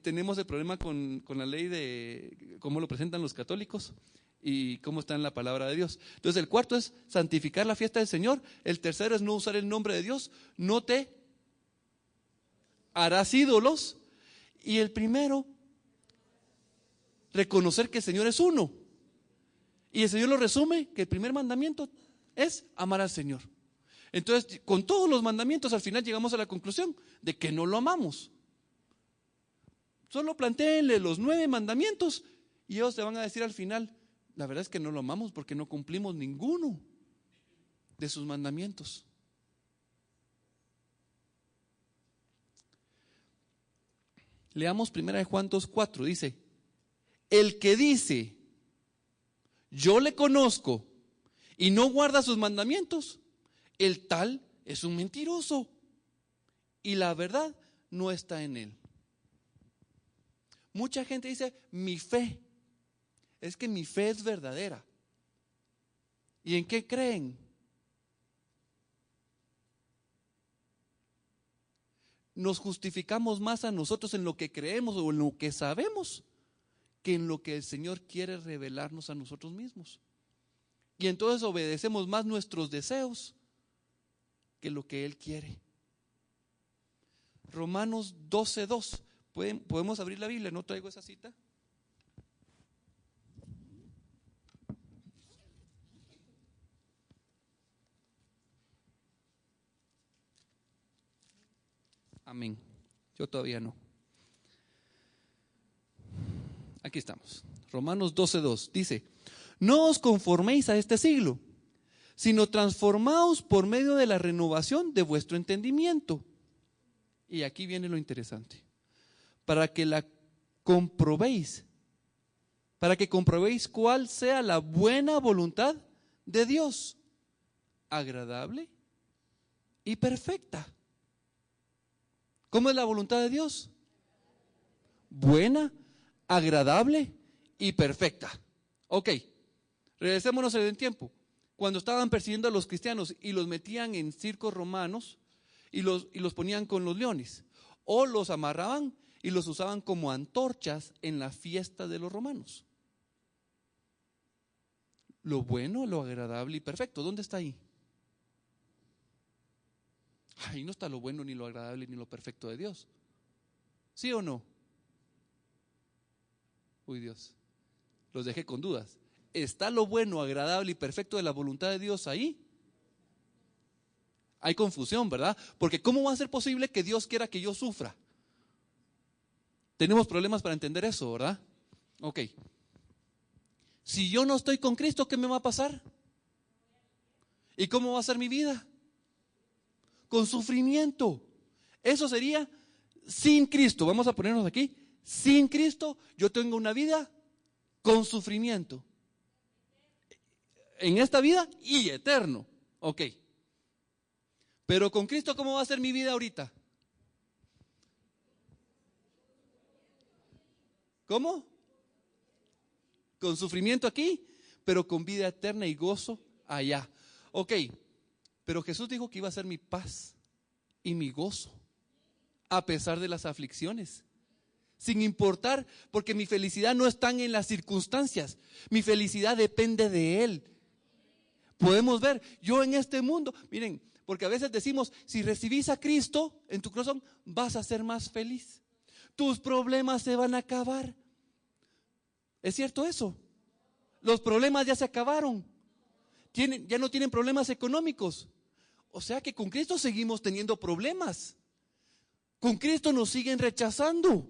tenemos el problema con la ley de cómo lo presentan los católicos y cómo está en la palabra de Dios. Entonces el 4 es santificar la fiesta del Señor. El 3 es no usar el nombre de Dios. No te harás ídolos. Y el 1, reconocer que el Señor es uno. Y el Señor lo resume, que el primer mandamiento es amar al Señor. Entonces, con todos los mandamientos al final llegamos a la conclusión de que no lo amamos. Solo plantéenle los 9 mandamientos y ellos te van a decir al final, la verdad es que no lo amamos porque no cumplimos ninguno de sus mandamientos. Leamos 1 Juan 2:4, dice, el que dice, yo le conozco y no guarda sus mandamientos, el tal es un mentiroso y la verdad no está en él. Mucha gente dice, mi fe, es que mi fe es verdadera. ¿Y en qué creen? Nos justificamos más a nosotros en lo que creemos o en lo que sabemos que en lo que el Señor quiere revelarnos a nosotros mismos. Y entonces obedecemos más nuestros deseos que lo que Él quiere. Romanos 12:2. ¿Podemos abrir la Biblia? ¿No traigo esa cita? Amén. Yo todavía no. Aquí estamos. Romanos 12:2 dice, no os conforméis a este siglo, sino transformaos por medio de la renovación de vuestro entendimiento. Y aquí viene lo interesante. Para que comprobéis cuál sea la buena voluntad de Dios, agradable y perfecta. ¿Cómo es la voluntad de Dios? Buena, agradable y perfecta. Ok, regresémonos en el tiempo. Cuando estaban persiguiendo a los cristianos y los metían en circos romanos y los ponían con los leones, o los amarraban y los usaban como antorchas en la fiesta de los romanos. Lo bueno, lo agradable y perfecto, ¿dónde está ahí? Ahí no está lo bueno, ni lo agradable, ni lo perfecto de Dios. ¿Sí o no? Uy, Dios, los dejé con dudas. ¿Está lo bueno, agradable y perfecto de la voluntad de Dios ahí? Hay confusión, ¿verdad? Porque ¿cómo va a ser posible que Dios quiera que yo sufra? Tenemos problemas para entender eso, ¿verdad? Ok. Si yo no estoy con Cristo, ¿qué me va a pasar? ¿Y cómo va a ser mi vida? Con sufrimiento. Eso sería sin Cristo. Vamos a ponernos aquí. Sin Cristo, yo tengo una vida con sufrimiento. En esta vida y eterno. Ok. Pero con Cristo, ¿cómo va a ser mi vida ahorita? ¿Cómo? Con sufrimiento aquí, pero con vida eterna y gozo allá. Ok, pero Jesús dijo que iba a ser mi paz y mi gozo, a pesar de las aflicciones. Sin importar, porque mi felicidad no está en las circunstancias, mi felicidad depende de Él. Podemos ver, yo en este mundo, miren, porque a veces decimos, si recibís a Cristo en tu corazón, vas a ser más feliz. Tus problemas se van a acabar. ¿Es cierto eso? Los problemas ya se acabaron. Ya no tienen problemas económicos. O sea que con Cristo seguimos teniendo problemas. Con Cristo nos siguen rechazando.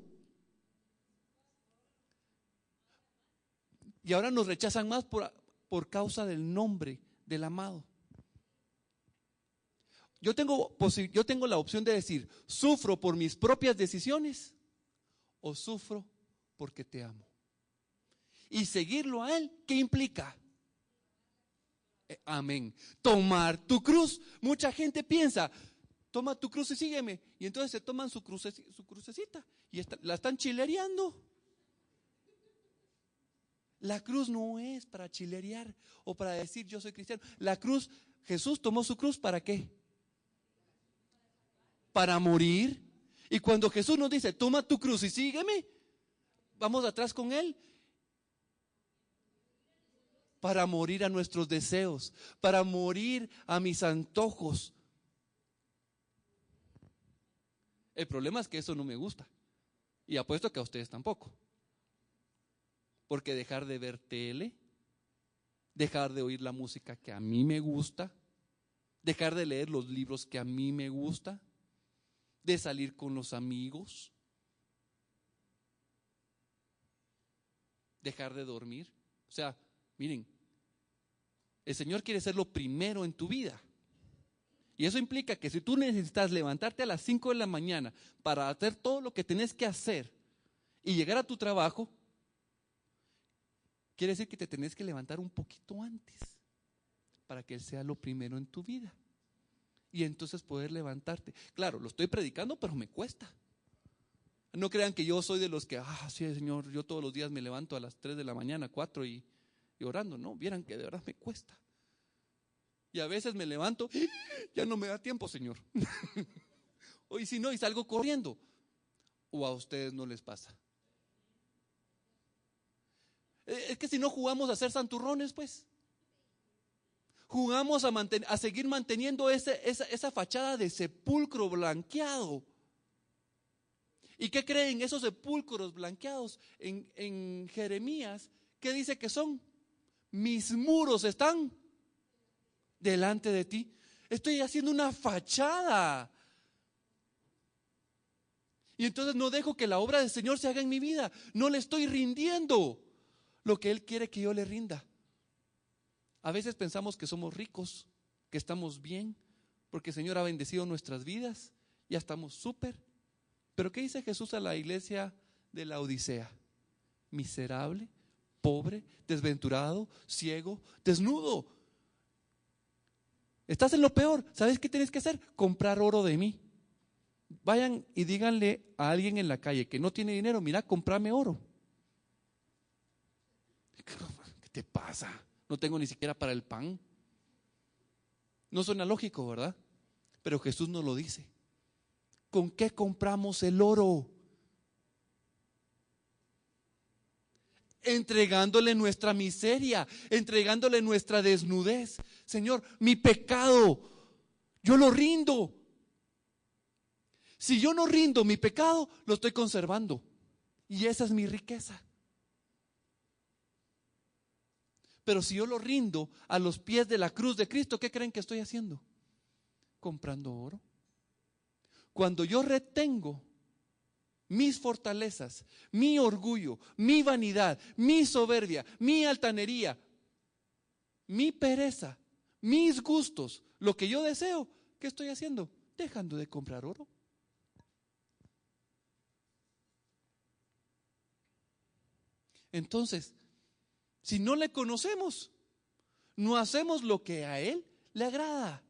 Y ahora nos rechazan más por causa del nombre del amado. Yo tengo la opción de decir, ¿sufro por mis propias decisiones o sufro porque te amo? Y seguirlo a Él, ¿qué implica? Amén. Tomar tu cruz. Mucha gente piensa, toma tu cruz y sígueme. Y entonces se toman su crucecita y la están chilereando. La cruz no es para chilerear o para decir yo soy cristiano. La cruz, Jesús tomó su cruz ¿para qué? Para morir. Y cuando Jesús nos dice, toma tu cruz y sígueme, vamos atrás con Él. Para morir a nuestros deseos, para morir a mis antojos. El problema es que eso no me gusta. Y apuesto que a ustedes tampoco. Porque dejar de ver tele, dejar de oír la música que a mí me gusta, dejar de leer los libros que a mí me gusta, de salir con los amigos, dejar de dormir. O sea, miren, el Señor quiere ser lo primero en tu vida. Y eso implica que si tú necesitas levantarte a las 5 de la mañana para hacer todo lo que tenés que hacer y llegar a tu trabajo, quiere decir que te tenés que levantar un poquito antes para que Él sea lo primero en tu vida. Y entonces poder levantarte. Claro, lo estoy predicando, pero me cuesta. No crean que yo soy de los que, sí, Señor, yo todos los días me levanto a las 3 de la mañana, 4 y orando. No, vieran que de verdad me cuesta. Y a veces me levanto, ya no me da tiempo, Señor. O y si no, y salgo corriendo. O a ustedes no les pasa. Es que si no jugamos a ser santurrones, pues. Jugamos a seguir manteniendo esa fachada de sepulcro blanqueado. ¿Y qué creen esos sepulcros blanqueados? En Jeremías, ¿qué dice que son? Mis muros están delante de ti. Estoy haciendo una fachada. Y entonces no dejo que la obra del Señor se haga en mi vida. No le estoy rindiendo lo que Él quiere que yo le rinda. A veces pensamos que somos ricos, que estamos bien, porque el Señor ha bendecido nuestras vidas, ya estamos súper. Pero ¿qué dice Jesús a la iglesia de la Odisea? Miserable, pobre, desventurado, ciego, desnudo. Estás en lo peor. ¿Sabes qué tienes que hacer? Comprar oro de mí. Vayan y díganle a alguien en la calle que no tiene dinero, mira, cómprame oro. ¿Qué te pasa? No tengo ni siquiera para el pan. No suena lógico, ¿verdad? Pero Jesús nos lo dice. ¿Con qué compramos el oro? Entregándole nuestra miseria, entregándole nuestra desnudez. Señor, mi pecado, yo lo rindo. Si yo no rindo mi pecado, lo estoy conservando. Y esa es mi riqueza. Pero si yo lo rindo a los pies de la cruz de Cristo, ¿qué creen que estoy haciendo? Comprando oro. Cuando yo retengo mis fortalezas, mi orgullo, mi vanidad, mi soberbia, mi altanería, mi pereza, mis gustos, lo que yo deseo, ¿qué estoy haciendo? Dejando de comprar oro. Entonces, si no le conocemos, no hacemos lo que a Él le agrada.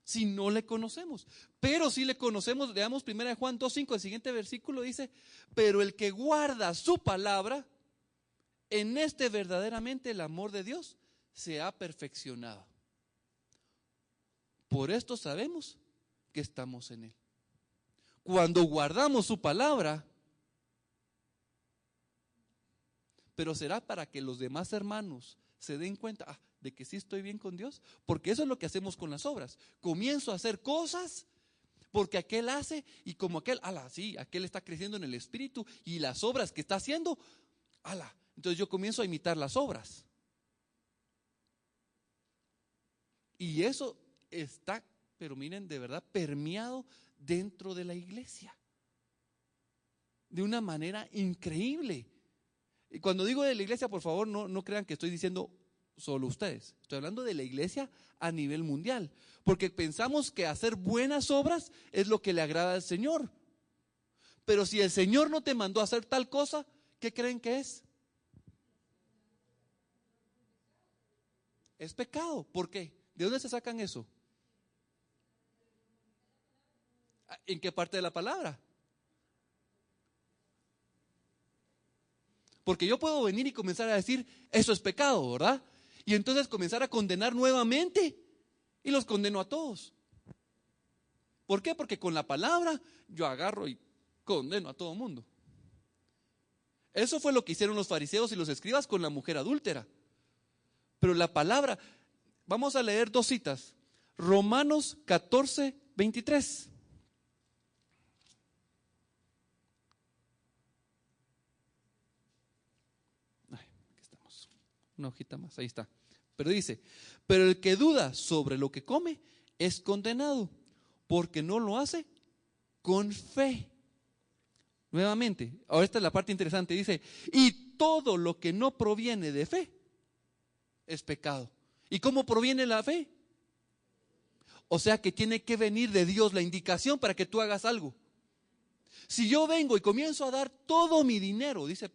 Si no le conocemos. Pero si le conocemos, leamos 1 Juan 2:5, el siguiente versículo dice, pero el que guarda su palabra, en este verdaderamente el amor de Dios se ha perfeccionado. Por esto sabemos que estamos en Él. Cuando guardamos su palabra, pero será para que los demás hermanos se den cuenta de que sí estoy bien con Dios, porque eso es lo que hacemos con las obras. Comienzo a hacer cosas porque aquel hace y como aquel, sí, aquel está creciendo en el espíritu y las obras que está haciendo, entonces yo comienzo a imitar las obras. Y eso está, pero miren, de verdad, permeado dentro de la iglesia. De una manera increíble. Y cuando digo de la iglesia, por favor, no crean que estoy diciendo solo ustedes. Estoy hablando de la iglesia a nivel mundial. Porque pensamos que hacer buenas obras es lo que le agrada al Señor. Pero si el Señor no te mandó a hacer tal cosa, ¿qué creen que es? Es pecado. ¿Por qué? ¿De dónde se sacan eso? ¿En qué parte de la palabra? Porque yo puedo venir y comenzar a decir, eso es pecado, ¿verdad? Y entonces comenzar a condenar nuevamente y los condeno a todos. ¿Por qué? Porque con la palabra yo agarro y condeno a todo mundo. Eso fue lo que hicieron los fariseos y los escribas con la mujer adúltera. Pero la palabra, vamos a leer 2 citas. Romanos 14, 23. Aquí estamos. Una hojita más, ahí está. Pero dice, pero el que duda sobre lo que come es condenado, porque no lo hace con fe. Nuevamente, ahora esta es la parte interesante, dice, y todo lo que no proviene de fe es pecado. ¿Y cómo proviene la fe? O sea que tiene que venir de Dios la indicación para que tú hagas algo. Si yo vengo y comienzo a dar todo mi dinero, dice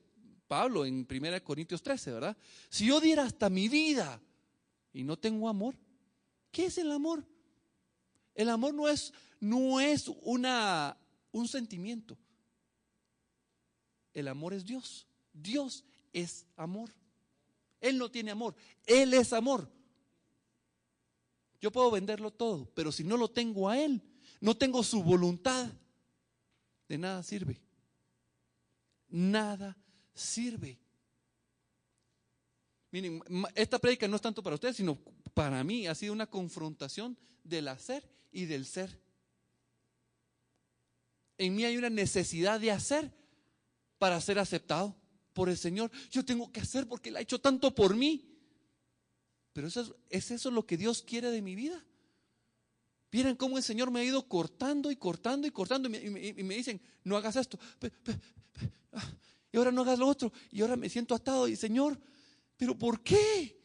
Pablo en 1 Corintios 13, ¿verdad? Si yo diera hasta mi vida y no tengo amor, ¿qué es el amor? El amor no es un sentimiento. El amor es Dios. Dios es amor. Él no tiene amor, Él es amor. Yo puedo venderlo todo, pero si no lo tengo a Él, no tengo su voluntad, de nada sirve. Nada sirve. Miren, esta prédica no es tanto para ustedes, sino para mí ha sido una confrontación del hacer y del ser. En mí hay una necesidad de hacer para ser aceptado por el Señor. Yo tengo que hacer porque Él ha hecho tanto por mí. Pero ¿es eso lo que Dios quiere de mi vida? Miren cómo el Señor me ha ido cortando y cortando y cortando y me dicen, no hagas esto, y ahora no hagas lo otro, y ahora me siento atado y Señor, ¿pero por qué?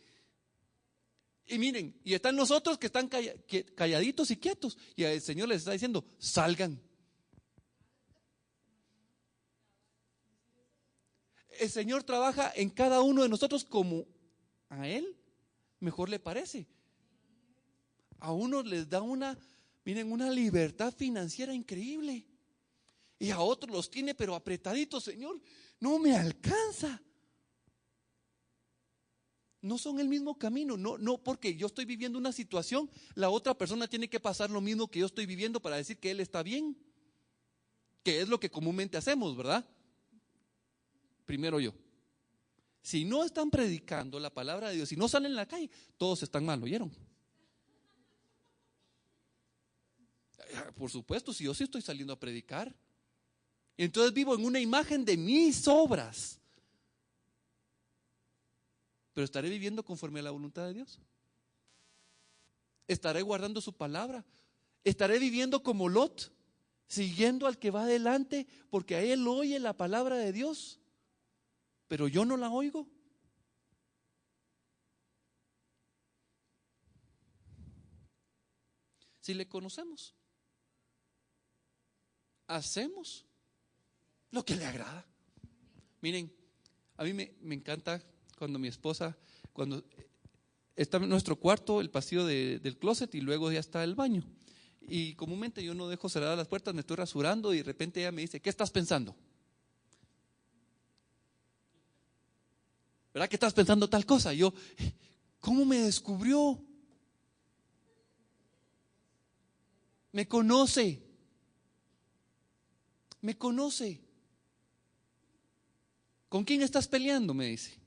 Y miren, y están nosotros que están calladitos y quietos, y el Señor les está diciendo, salgan. El Señor trabaja en cada uno de nosotros como a Él mejor le parece. A unos les da una libertad financiera increíble. Y a otros los tiene pero apretaditos, Señor, no me alcanza. No son el mismo camino, no porque yo estoy viviendo una situación, la otra persona tiene que pasar lo mismo que yo estoy viviendo para decir que él está bien. Que es lo que comúnmente hacemos, ¿verdad? Primero yo. Si no están predicando la palabra de Dios, si no salen en la calle, todos están mal, ¿oyeron? Por supuesto, si yo sí estoy saliendo a predicar. Entonces vivo en una imagen de mis obras. Pero estaré viviendo conforme a la voluntad de Dios. Estaré guardando su palabra. Estaré viviendo como Lot, siguiendo al que va adelante, porque a él oye la palabra de Dios, pero yo no la oigo. Si le conocemos, hacemos lo que le agrada. Miren, a mí me encanta cuando mi esposa, cuando está en nuestro cuarto, el pasillo del closet y luego ya está el baño. Y comúnmente yo no dejo cerradas las puertas, me estoy rasurando y de repente ella me dice, ¿qué estás pensando? ¿Verdad que estás pensando tal cosa? Y yo, ¿cómo me descubrió? Me conoce. Me conoce. ¿Con quién estás peleando? Me dice.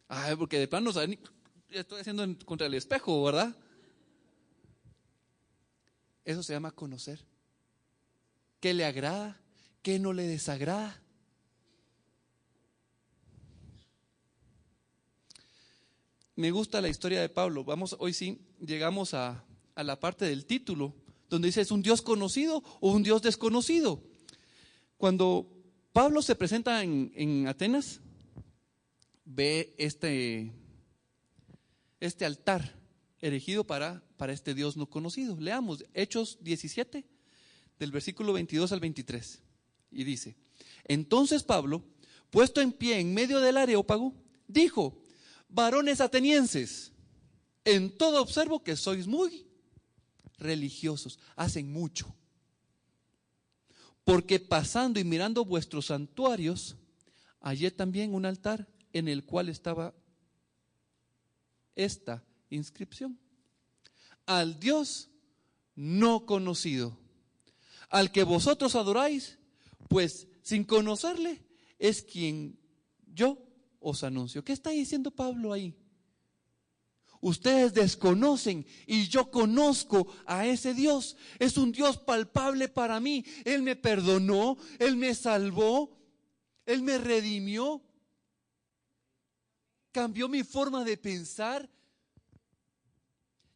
Ay, porque de plano estoy haciendo contra el espejo, ¿verdad? Eso se llama conocer. ¿Qué le agrada? ¿Qué no le desagrada? me gusta la historia de Pablo. Vamos, hoy sí, llegamos a la parte del título, donde dice, ¿es un Dios conocido o un Dios desconocido? Cuando Pablo se presenta en Atenas, ve este altar erigido para este Dios no conocido. Leamos Hechos 17, del versículo 22 al 23. Y dice, entonces Pablo, puesto en pie en medio del Areópago, dijo, varones atenienses, en todo observo que sois muy religiosos, hacen mucho. Porque pasando y mirando vuestros santuarios, hallé también un altar en el cual estaba esta inscripción: al Dios no conocido, al que vosotros adoráis, pues sin conocerle es quien yo os anuncio. ¿Qué está diciendo Pablo ahí? Ustedes desconocen y yo conozco a ese Dios. Es un Dios palpable para mí. Él me perdonó, Él me salvó, Él me redimió, cambió mi forma de pensar.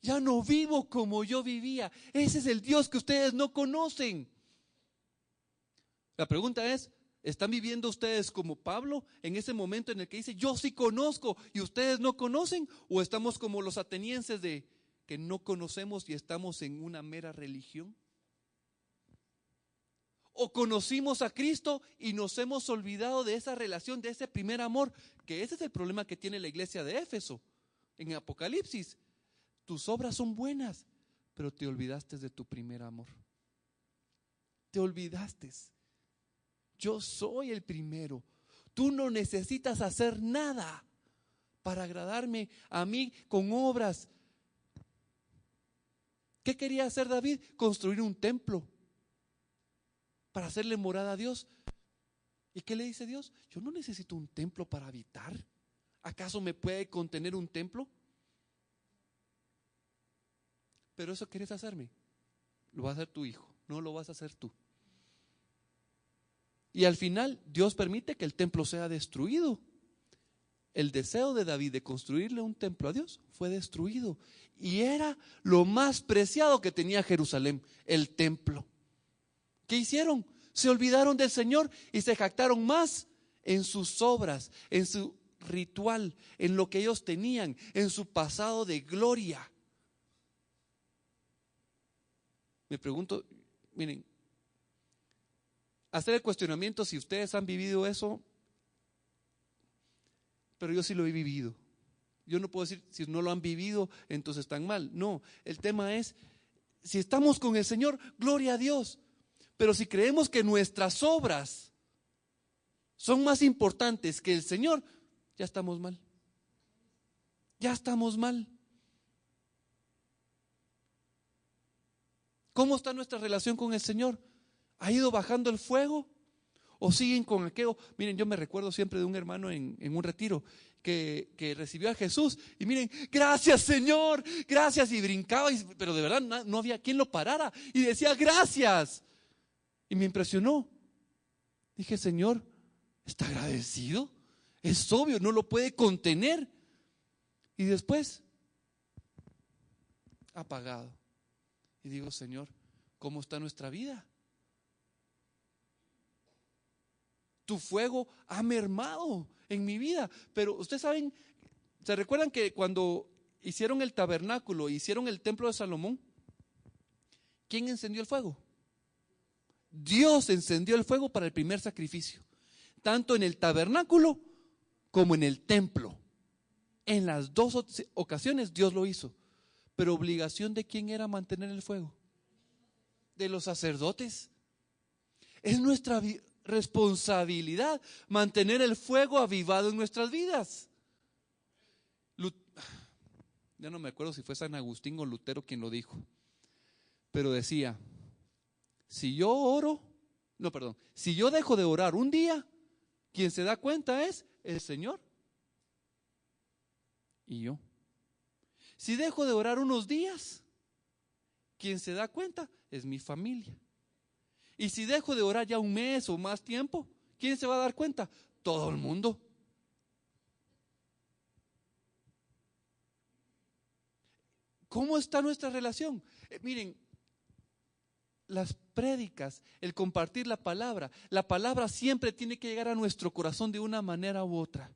Ya no vivo como yo vivía. Ese es el Dios que ustedes no conocen. La pregunta es, ¿están viviendo ustedes como Pablo en ese momento en el que dice, yo sí conozco y ustedes no conocen? ¿O estamos como los atenienses de que no conocemos y estamos en una mera religión? ¿O conocimos a Cristo y nos hemos olvidado de esa relación, de ese primer amor? Que ese es el problema que tiene la iglesia de Éfeso. En Apocalipsis, tus obras son buenas, pero te olvidaste de tu primer amor. Te olvidaste. Yo soy el primero. Tú no necesitas hacer nada para agradarme a mí con obras. ¿Qué quería hacer David? Construir un templo para hacerle morada a Dios. ¿Y qué le dice Dios? Yo no necesito un templo para habitar. ¿Acaso me puede contener un templo? Pero eso quieres hacerme, lo va a hacer tu hijo, no lo vas a hacer tú. Y al final Dios permite que el templo sea destruido. El deseo de David de construirle un templo a Dios fue destruido. Y era lo más preciado que tenía Jerusalén, el templo. ¿Qué hicieron? Se olvidaron del Señor y se jactaron más en sus obras, en su ritual, en lo que ellos tenían, en su pasado de gloria. Me pregunto, miren, hacer el cuestionamiento si ustedes han vivido eso, pero yo sí lo he vivido. Yo no puedo decir si no lo han vivido, entonces están mal. No, el tema es, si estamos con el Señor, gloria a Dios. Pero si creemos que nuestras obras son más importantes que el Señor, ya estamos mal. Ya estamos mal. ¿Cómo está nuestra relación con el Señor? ¿Ha ido bajando el fuego? ¿O siguen con aquello? Miren, yo me recuerdo siempre de un hermano en un retiro que recibió a Jesús. Y miren, gracias Señor, gracias. Y brincaba, pero de verdad no había quien lo parara. Y decía, gracias. Y me impresionó. Dije, Señor, ¿está agradecido? Es obvio, no lo puede contener. Y después, apagado. Y digo, Señor, ¿cómo está nuestra vida? Tu fuego ha mermado en mi vida. Pero ustedes saben, ¿se recuerdan que cuando hicieron el tabernáculo, hicieron el templo de Salomón? ¿Quién encendió el fuego? Dios encendió el fuego para el primer sacrificio. Tanto en el tabernáculo como en el templo. En las dos ocasiones Dios lo hizo. Pero obligación de quién era mantener el fuego? De los sacerdotes. Es nuestra responsabilidad mantener el fuego avivado en nuestras vidas. Ya no me acuerdo si fue San Agustín o Lutero quien lo dijo, pero decía, si yo dejo de orar un día, quien se da cuenta es el Señor y yo. Si dejo de orar unos días, quien se da cuenta es mi familia. Y si dejo de orar ya un mes o más tiempo, ¿quién se va a dar cuenta? Todo el mundo. ¿Cómo está nuestra relación? Miren, las prédicas, el compartir la palabra siempre tiene que llegar a nuestro corazón de una manera u otra.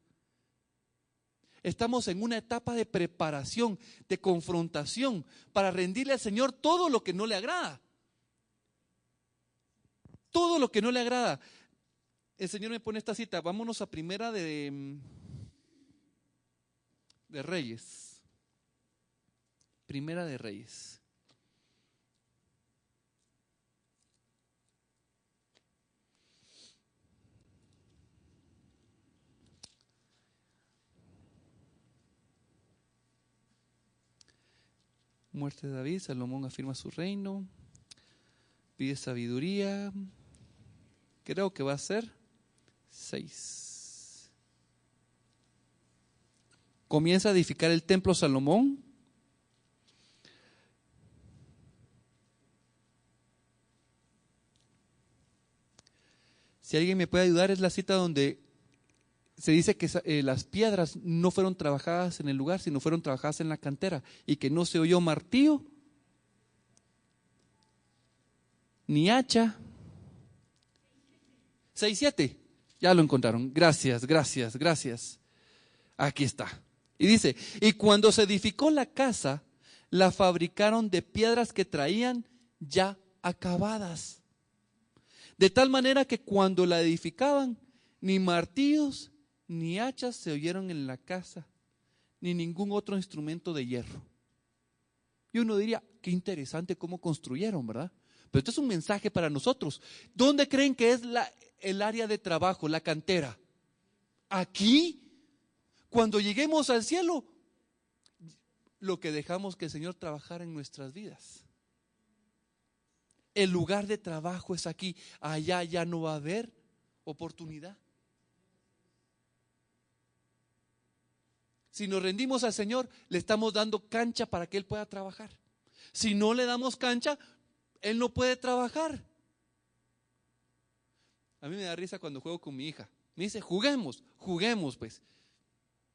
Estamos en una etapa de preparación, de confrontación, para rendirle al Señor todo lo que no le agrada. Todo lo que no le agrada. El Señor me pone esta cita. Vámonos a Primera de Reyes. Primera de Reyes. Muerte de David, Salomón afirma su reino, pide sabiduría, creo que va a ser 6. Comienza a edificar el templo Salomón. Si alguien me puede ayudar, es la cita donde se dice que las piedras no fueron trabajadas en el lugar, sino fueron trabajadas en la cantera, y que no se oyó martillo, ni hacha. 6:7, ya lo encontraron. Gracias. Aquí está. Y dice, y cuando se edificó la casa, la fabricaron de piedras que traían ya acabadas. De tal manera que cuando la edificaban, ni martillos ni hachas se oyeron en la casa, ni ningún otro instrumento de hierro. Y uno diría, qué interesante cómo construyeron, ¿verdad? Pero esto es un mensaje para nosotros. ¿Dónde creen que es el área de trabajo, la cantera? Aquí. Cuando lleguemos al cielo, lo que dejamos que el Señor trabajara en nuestras vidas. El lugar de trabajo es aquí. Allá ya no va a haber oportunidad. Si nos rendimos al Señor, le estamos dando cancha para que Él pueda trabajar. Si no le damos cancha, Él no puede trabajar. A mí me da risa cuando juego con mi hija. Me dice, juguemos pues.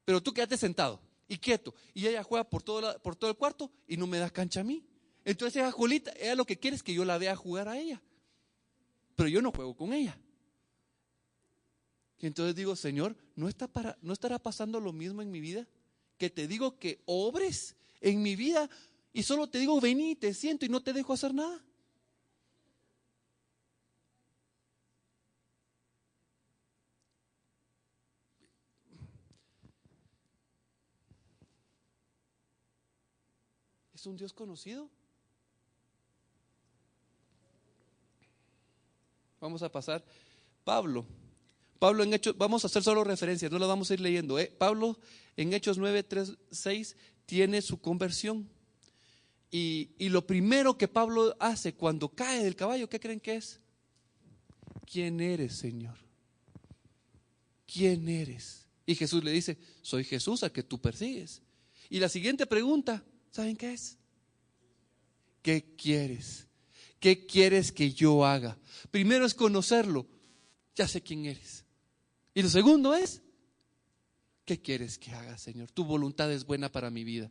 Pero tú quédate sentado y quieto. Y ella juega por todo el cuarto y no me da cancha a mí. Entonces ella, Julita, ella lo que quiere es que yo la vea jugar a ella. Pero yo no juego con ella. Y entonces digo, Señor, ¿no estará pasando lo mismo en mi vida? Que te digo que obres en mi vida y solo te digo, vení y te siento y no te dejo hacer nada. ¿Es un Dios conocido? Vamos a pasar. Pablo en Hechos, vamos a hacer solo referencias, no lo vamos a ir leyendo. Pablo en Hechos 9, 3, 6 tiene su conversión. Y lo primero que Pablo hace cuando cae del caballo, ¿qué creen que es? ¿Quién eres, Señor? ¿Quién eres? Y Jesús le dice, soy Jesús al que tú persigues. Y la siguiente pregunta, ¿saben qué es? ¿Qué quieres? ¿Qué quieres que yo haga? Primero es conocerlo, ya sé quién eres. Y lo segundo es, ¿qué quieres que haga, Señor? Tu voluntad es buena para mi vida.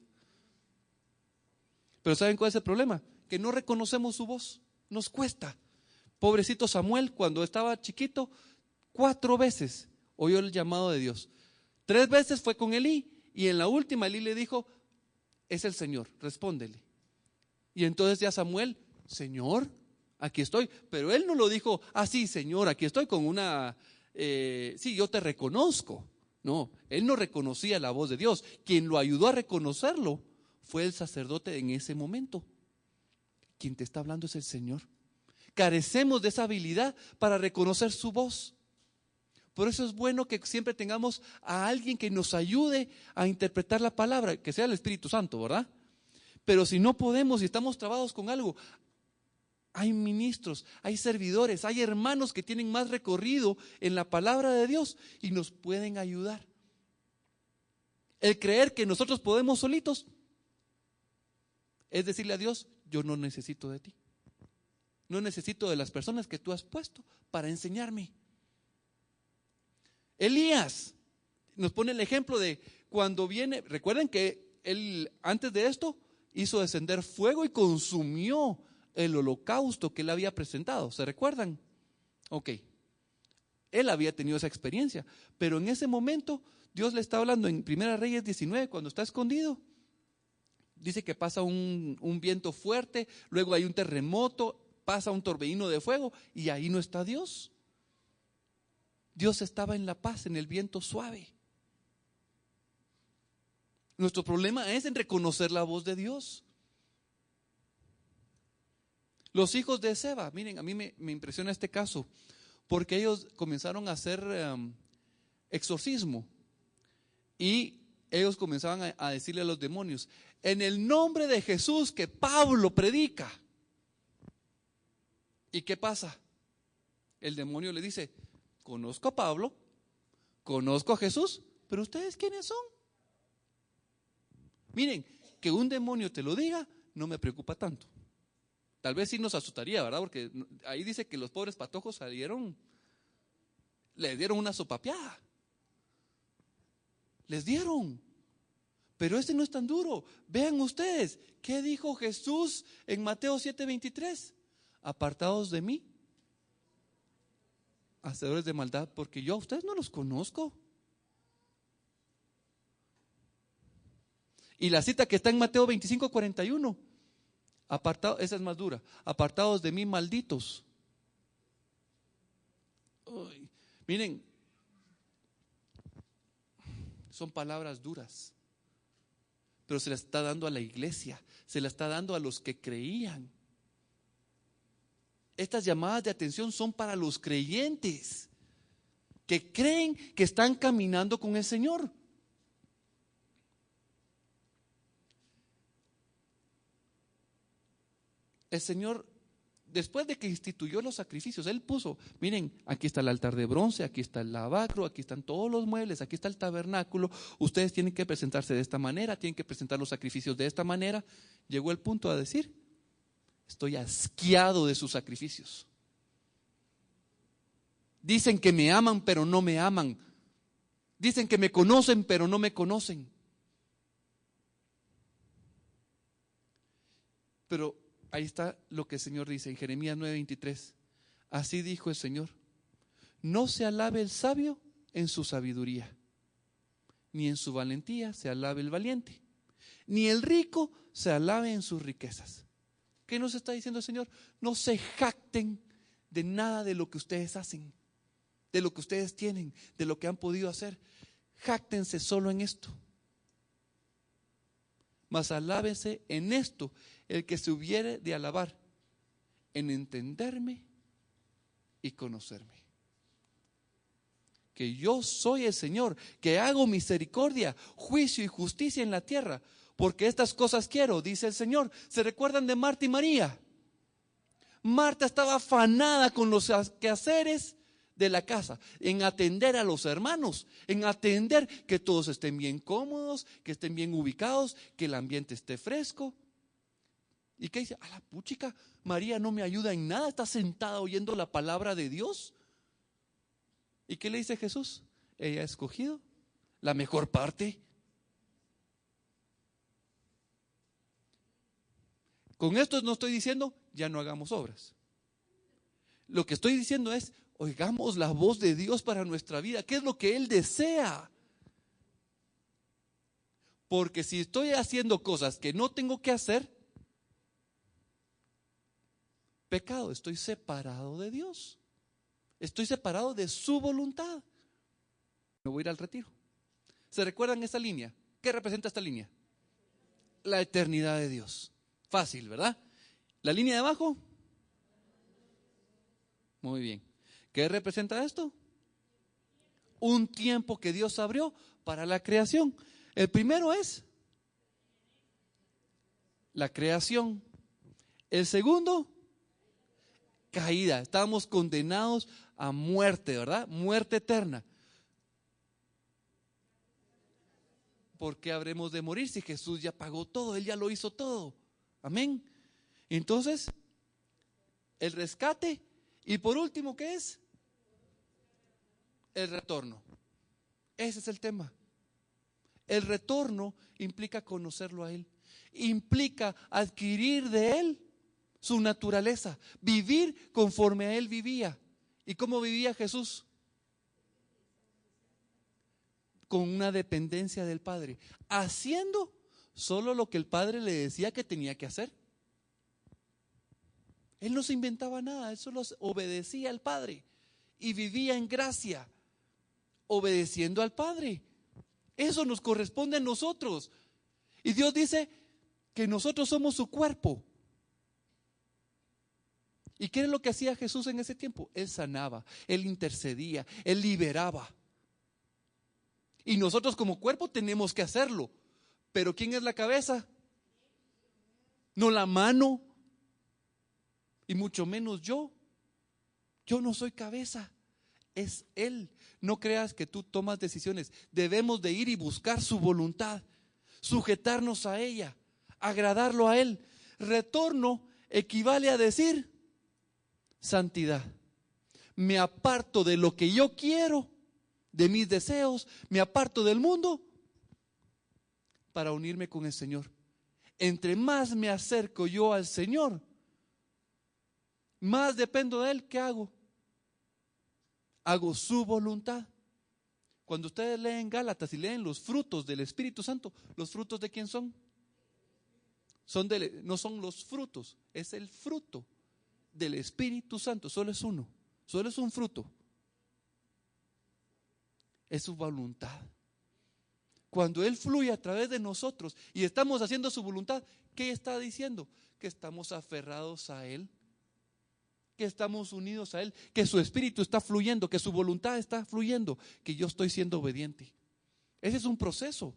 Pero ¿saben cuál es el problema? Que no reconocemos su voz, nos cuesta. Pobrecito Samuel, cuando estaba chiquito, 4 veces oyó el llamado de Dios. 3 veces fue con Elí y en la última Elí le dijo, es el Señor, respóndele. Y entonces ya Samuel, Señor, aquí estoy. Pero él no lo dijo, sí, Señor, aquí estoy con una, sí, yo te reconozco. No, él no reconocía la voz de Dios. Quien lo ayudó a reconocerlo fue el sacerdote en ese momento. Quien te está hablando es el Señor. Carecemos de esa habilidad para reconocer su voz. Por eso es bueno que siempre tengamos a alguien que nos ayude a interpretar la palabra, que sea el Espíritu Santo, ¿verdad? Pero si no podemos y estamos trabados con algo, hay ministros, hay servidores, hay hermanos que tienen más recorrido en la palabra de Dios y nos pueden ayudar. El creer que nosotros podemos solitos es decirle a Dios, yo no necesito de ti. No necesito de las personas que tú has puesto para enseñarme. Elías nos pone el ejemplo de cuando viene, recuerden que él antes de esto hizo descender fuego y consumió el holocausto que él había presentado. ¿Se recuerdan? Ok. Él había tenido esa experiencia, pero en ese momento Dios le está hablando en 1 Reyes 19, cuando está escondido. Dice que pasa un viento fuerte, luego hay un terremoto, pasa un torbellino de fuego y ahí no está Dios. Dios estaba en la paz, en el viento suave. Nuestro problema es en reconocer la voz de Dios. Los hijos de Seba, miren, a mí me impresiona este caso, porque ellos comenzaron a hacer exorcismo y ellos comenzaban a decirle a los demonios, en el nombre de Jesús que Pablo predica. ¿Y qué pasa? El demonio le dice, conozco a Pablo, conozco a Jesús, pero ¿ustedes quiénes son? Miren, que un demonio te lo diga no me preocupa tanto. Tal vez sí nos asustaría, ¿verdad? Porque ahí dice que los pobres patojos salieron, les dieron una sopapeada. Les dieron. Pero este no es tan duro. Vean ustedes, ¿qué dijo Jesús en Mateo 7:23? Apartados de mí, hacedores de maldad, porque yo a ustedes no los conozco. Y la cita que está en Mateo 25:41, apartados, esa es más dura, apartados de mí, malditos. Uy, miren, son palabras duras, pero se las está dando a la iglesia, se las está dando a los que creían. Estas llamadas de atención son para los creyentes que creen que están caminando con el Señor. El Señor, después de que instituyó los sacrificios, Él puso, miren, aquí está el altar de bronce, aquí está el lavacro, aquí están todos los muebles, aquí está el tabernáculo, ustedes tienen que presentarse de esta manera, tienen que presentar los sacrificios de esta manera. Llegó el punto a decir, estoy asqueado de sus sacrificios. Dicen que me aman, pero no me aman. Dicen que me conocen, pero no me conocen. Pero ahí está lo que el Señor dice en Jeremías 9:23. Así dijo el Señor: no se alabe el sabio en su sabiduría, ni en su valentía se alabe el valiente, ni el rico se alabe en sus riquezas. ¿Qué nos está diciendo el Señor? No se jacten de nada de lo que ustedes hacen, de lo que ustedes tienen, de lo que han podido hacer. Jáctense solo en esto. Mas alábese en esto el que se hubiere de alabar, en entenderme y conocerme. Que yo soy el Señor, que hago misericordia, juicio y justicia en la tierra, porque estas cosas quiero, dice el Señor. ¿Se recuerdan de Marta y María? Marta estaba afanada con los quehaceres de la casa, en atender a los hermanos, en atender que todos estén bien cómodos, que estén bien ubicados, que el ambiente esté fresco. ¿Y qué dice? A la puchica, María no me ayuda en nada, está sentada oyendo la palabra de Dios. ¿Y qué le dice Jesús? Ella ha escogido la mejor parte. Con esto no estoy diciendo ya no hagamos obras. Lo que estoy diciendo es, oigamos la voz de Dios para nuestra vida. ¿Qué es lo que Él desea? Porque si estoy haciendo cosas que no tengo que hacer, pecado, estoy separado de Dios. Estoy separado de su voluntad. Me voy a ir al retiro. ¿Se recuerdan esta línea? ¿Qué representa esta línea? La eternidad de Dios. Fácil, ¿verdad? La línea de abajo. Muy bien. ¿Qué representa esto? Un tiempo que Dios abrió para la creación. El primero es la creación. El segundo, caída. Estábamos condenados a muerte, ¿verdad? Muerte eterna. ¿Por qué habremos de morir si Jesús ya pagó todo? Él ya lo hizo todo. Amén. Entonces, el rescate. Y por último, ¿qué es? El retorno. Ese es el tema. El retorno implica conocerlo a Él. implica adquirir de Él su naturaleza, vivir conforme a Él vivía. ¿Y cómo vivía Jesús? Con una dependencia del Padre, haciendo solo lo que el Padre le decía que tenía que hacer. Él no se inventaba nada, él solo obedecía al Padre y vivía en gracia, obedeciendo al Padre. Eso nos corresponde a nosotros. Y Dios dice que nosotros somos su cuerpo. ¿Y qué es lo que hacía Jesús en ese tiempo? Él sanaba, Él intercedía, Él liberaba. Y nosotros como cuerpo tenemos que hacerlo. Pero ¿quién es la cabeza? No la mano. Y mucho menos yo. Yo no soy cabeza. Es Él. No creas que tú tomas decisiones. Debemos de ir y buscar su voluntad. Sujetarnos a ella. Agradarlo a Él. Retorno equivale a decir santidad. Me aparto de lo que yo quiero, de mis deseos, me aparto del mundo para unirme con el Señor. Entre más me acerco yo al Señor, más dependo de Él. ¿Qué hago? Hago su voluntad. Cuando ustedes leen Gálatas y leen los frutos del Espíritu Santo, ¿los frutos de quién son? No son los frutos, es el fruto del Espíritu Santo. Solo es uno, solo es un fruto. Es su voluntad. Cuando Él fluye a través de nosotros y estamos haciendo su voluntad, ¿qué está diciendo? Que estamos aferrados a Él, que estamos unidos a Él, que su Espíritu está fluyendo, que su voluntad está fluyendo, que yo estoy siendo obediente. Ese es un proceso.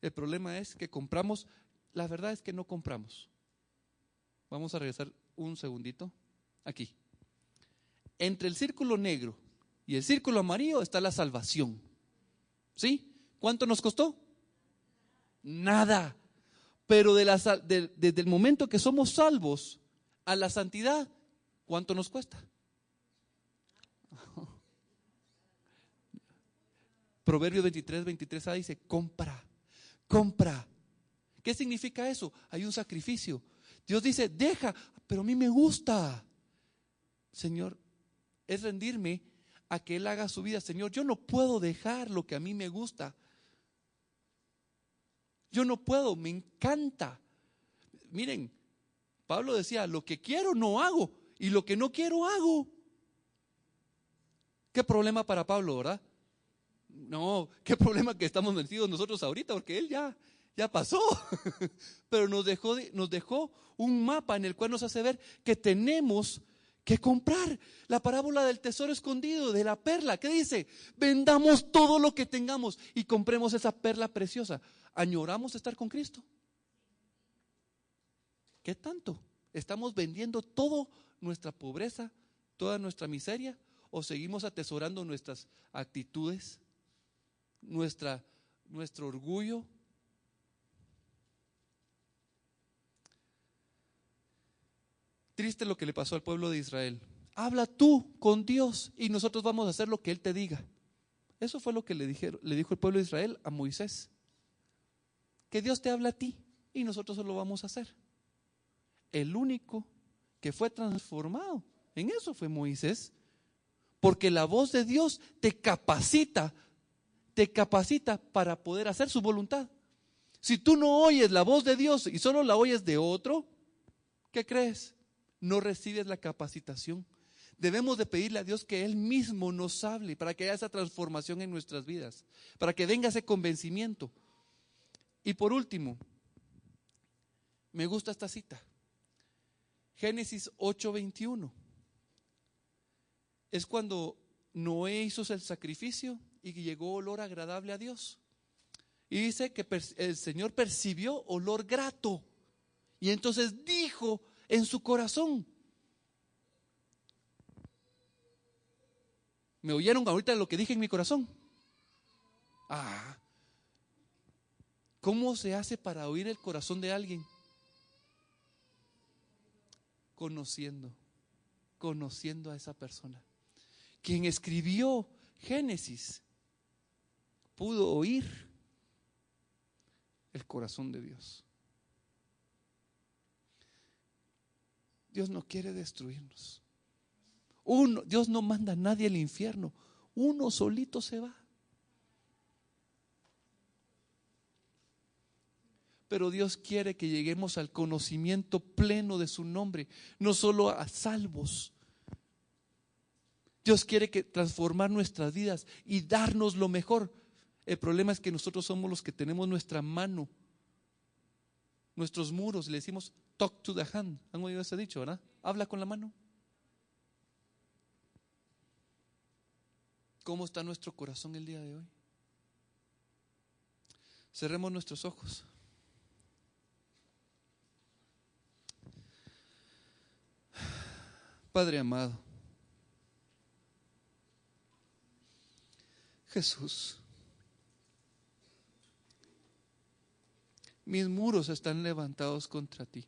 El problema es que compramos, la verdad es que no compramos. Vamos a regresar un segundito aquí. Entre el círculo negro y el círculo amarillo está la salvación. ¿Sí? ¿Cuánto nos costó? Nada. Pero desde el momento que somos salvos a la santidad, ¿cuánto nos cuesta? Proverbios 23:23a dice, compra. ¿Qué significa eso? Hay un sacrificio. Dios dice, deja, pero a mí me gusta. Señor, es rendirme a que Él haga su vida. Señor, yo no puedo dejar lo que a mí me gusta. Yo no puedo, me encanta. Miren, Pablo decía, lo que quiero no hago y lo que no quiero hago. ¿Qué problema para Pablo, verdad? No, qué problema que estamos metidos nosotros ahorita, porque él ya pasó. Pero nos dejó un mapa en el cual nos hace ver que tenemos que comprar. La parábola del tesoro escondido, de la perla, ¿qué dice? Vendamos todo lo que tengamos y compremos esa perla preciosa. ¿Añoramos estar con Cristo? ¿Qué tanto? ¿Estamos vendiendo toda nuestra pobreza, toda nuestra miseria? ¿O seguimos atesorando nuestras actitudes, nuestro orgullo? Triste lo que le pasó al pueblo de Israel. Habla tú con Dios y nosotros vamos a hacer lo que Él te diga. Eso fue lo que le dijo el pueblo de Israel a Moisés. Que Dios te habla a ti y nosotros solo vamos a hacer. El único que fue transformado en eso fue Moisés. Porque la voz de Dios te capacita para poder hacer su voluntad. Si tú no oyes la voz de Dios y solo la oyes de otro, ¿qué crees? No recibes la capacitación. Debemos de pedirle a Dios que Él mismo nos hable para que haya esa transformación en nuestras vidas, para que venga ese convencimiento. Y por último, me gusta esta cita. Génesis 8:21. Es cuando Noé hizo el sacrificio y llegó olor agradable a Dios. Y dice que el Señor percibió olor grato. Y entonces dijo en su corazón. ¿Me oyeron ahorita lo que dije en mi corazón? ¿Cómo se hace para oír el corazón de alguien? Conociendo a esa persona. Quien escribió Génesis pudo oír el corazón de Dios. Dios no quiere destruirnos. Dios no manda a nadie al infierno. Uno solito se va. Pero Dios quiere que lleguemos al conocimiento pleno de su nombre, no solo a salvos. Dios quiere transformar nuestras vidas y darnos lo mejor. El problema es que nosotros somos los que tenemos nuestra mano, nuestros muros, le decimos talk to the hand. ¿Han oído ese dicho, verdad? Habla con la mano. ¿Cómo está nuestro corazón el día de hoy? Cerremos nuestros ojos. Padre amado, Jesús, mis muros están levantados contra ti.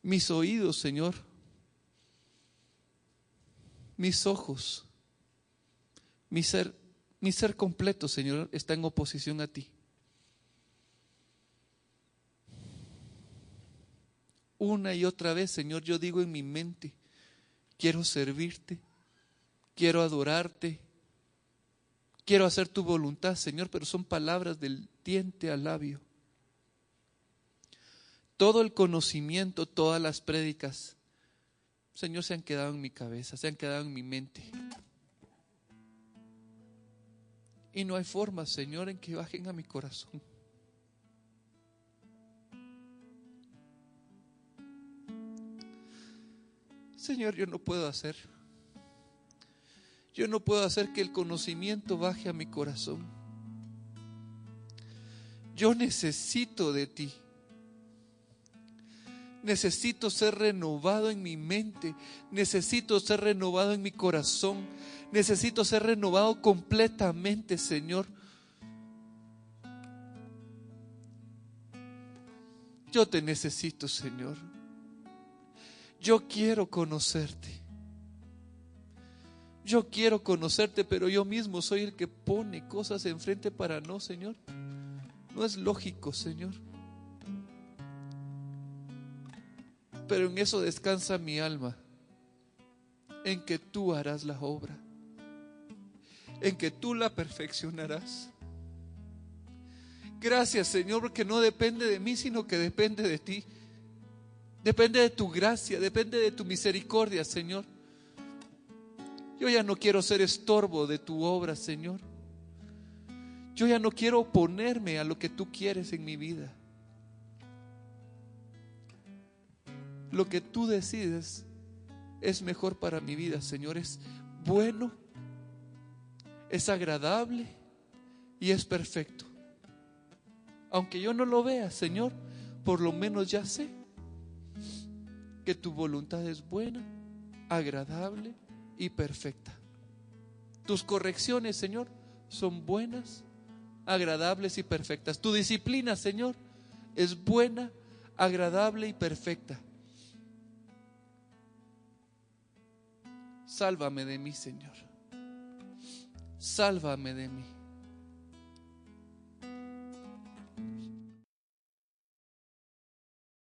Mis oídos, Señor, mis ojos, mi ser completo, Señor, está en oposición a ti. Una y otra vez, Señor, yo digo en mi mente, quiero servirte, quiero adorarte, quiero hacer tu voluntad, Señor, pero son palabras del diente al labio. Todo el conocimiento, todas las prédicas, Señor, se han quedado en mi cabeza, se han quedado en mi mente. Y no hay forma, Señor, en que bajen a mi corazón. Señor, yo no puedo hacer que el conocimiento baje a mi corazón. Yo necesito de ti. Necesito ser renovado en mi mente. Necesito ser renovado en mi corazón. Necesito ser renovado completamente, Señor. Yo te necesito, Señor. Yo quiero conocerte. Yo quiero conocerte, pero yo mismo soy el que pone cosas enfrente para no, Señor. No es lógico, Señor. Pero en eso descansa mi alma, en que tú harás la obra, en que tú la perfeccionarás. Gracias, Señor, porque no depende de mí, sino que depende de ti. Depende de tu gracia, depende de tu misericordia, Señor. Yo ya no quiero ser estorbo de tu obra, Señor. Yo ya no quiero oponerme a lo que tú quieres en mi vida. Lo que tú decides es mejor para mi vida, Señor. Es bueno, es agradable y es perfecto. Aunque yo no lo vea, Señor, por lo menos ya sé que tu voluntad es buena, agradable y perfecta. Tus correcciones, Señor, son buenas, agradables y perfectas. Tu disciplina, Señor, es buena, agradable y perfecta. Sálvame de mí, Señor. Sálvame de mí.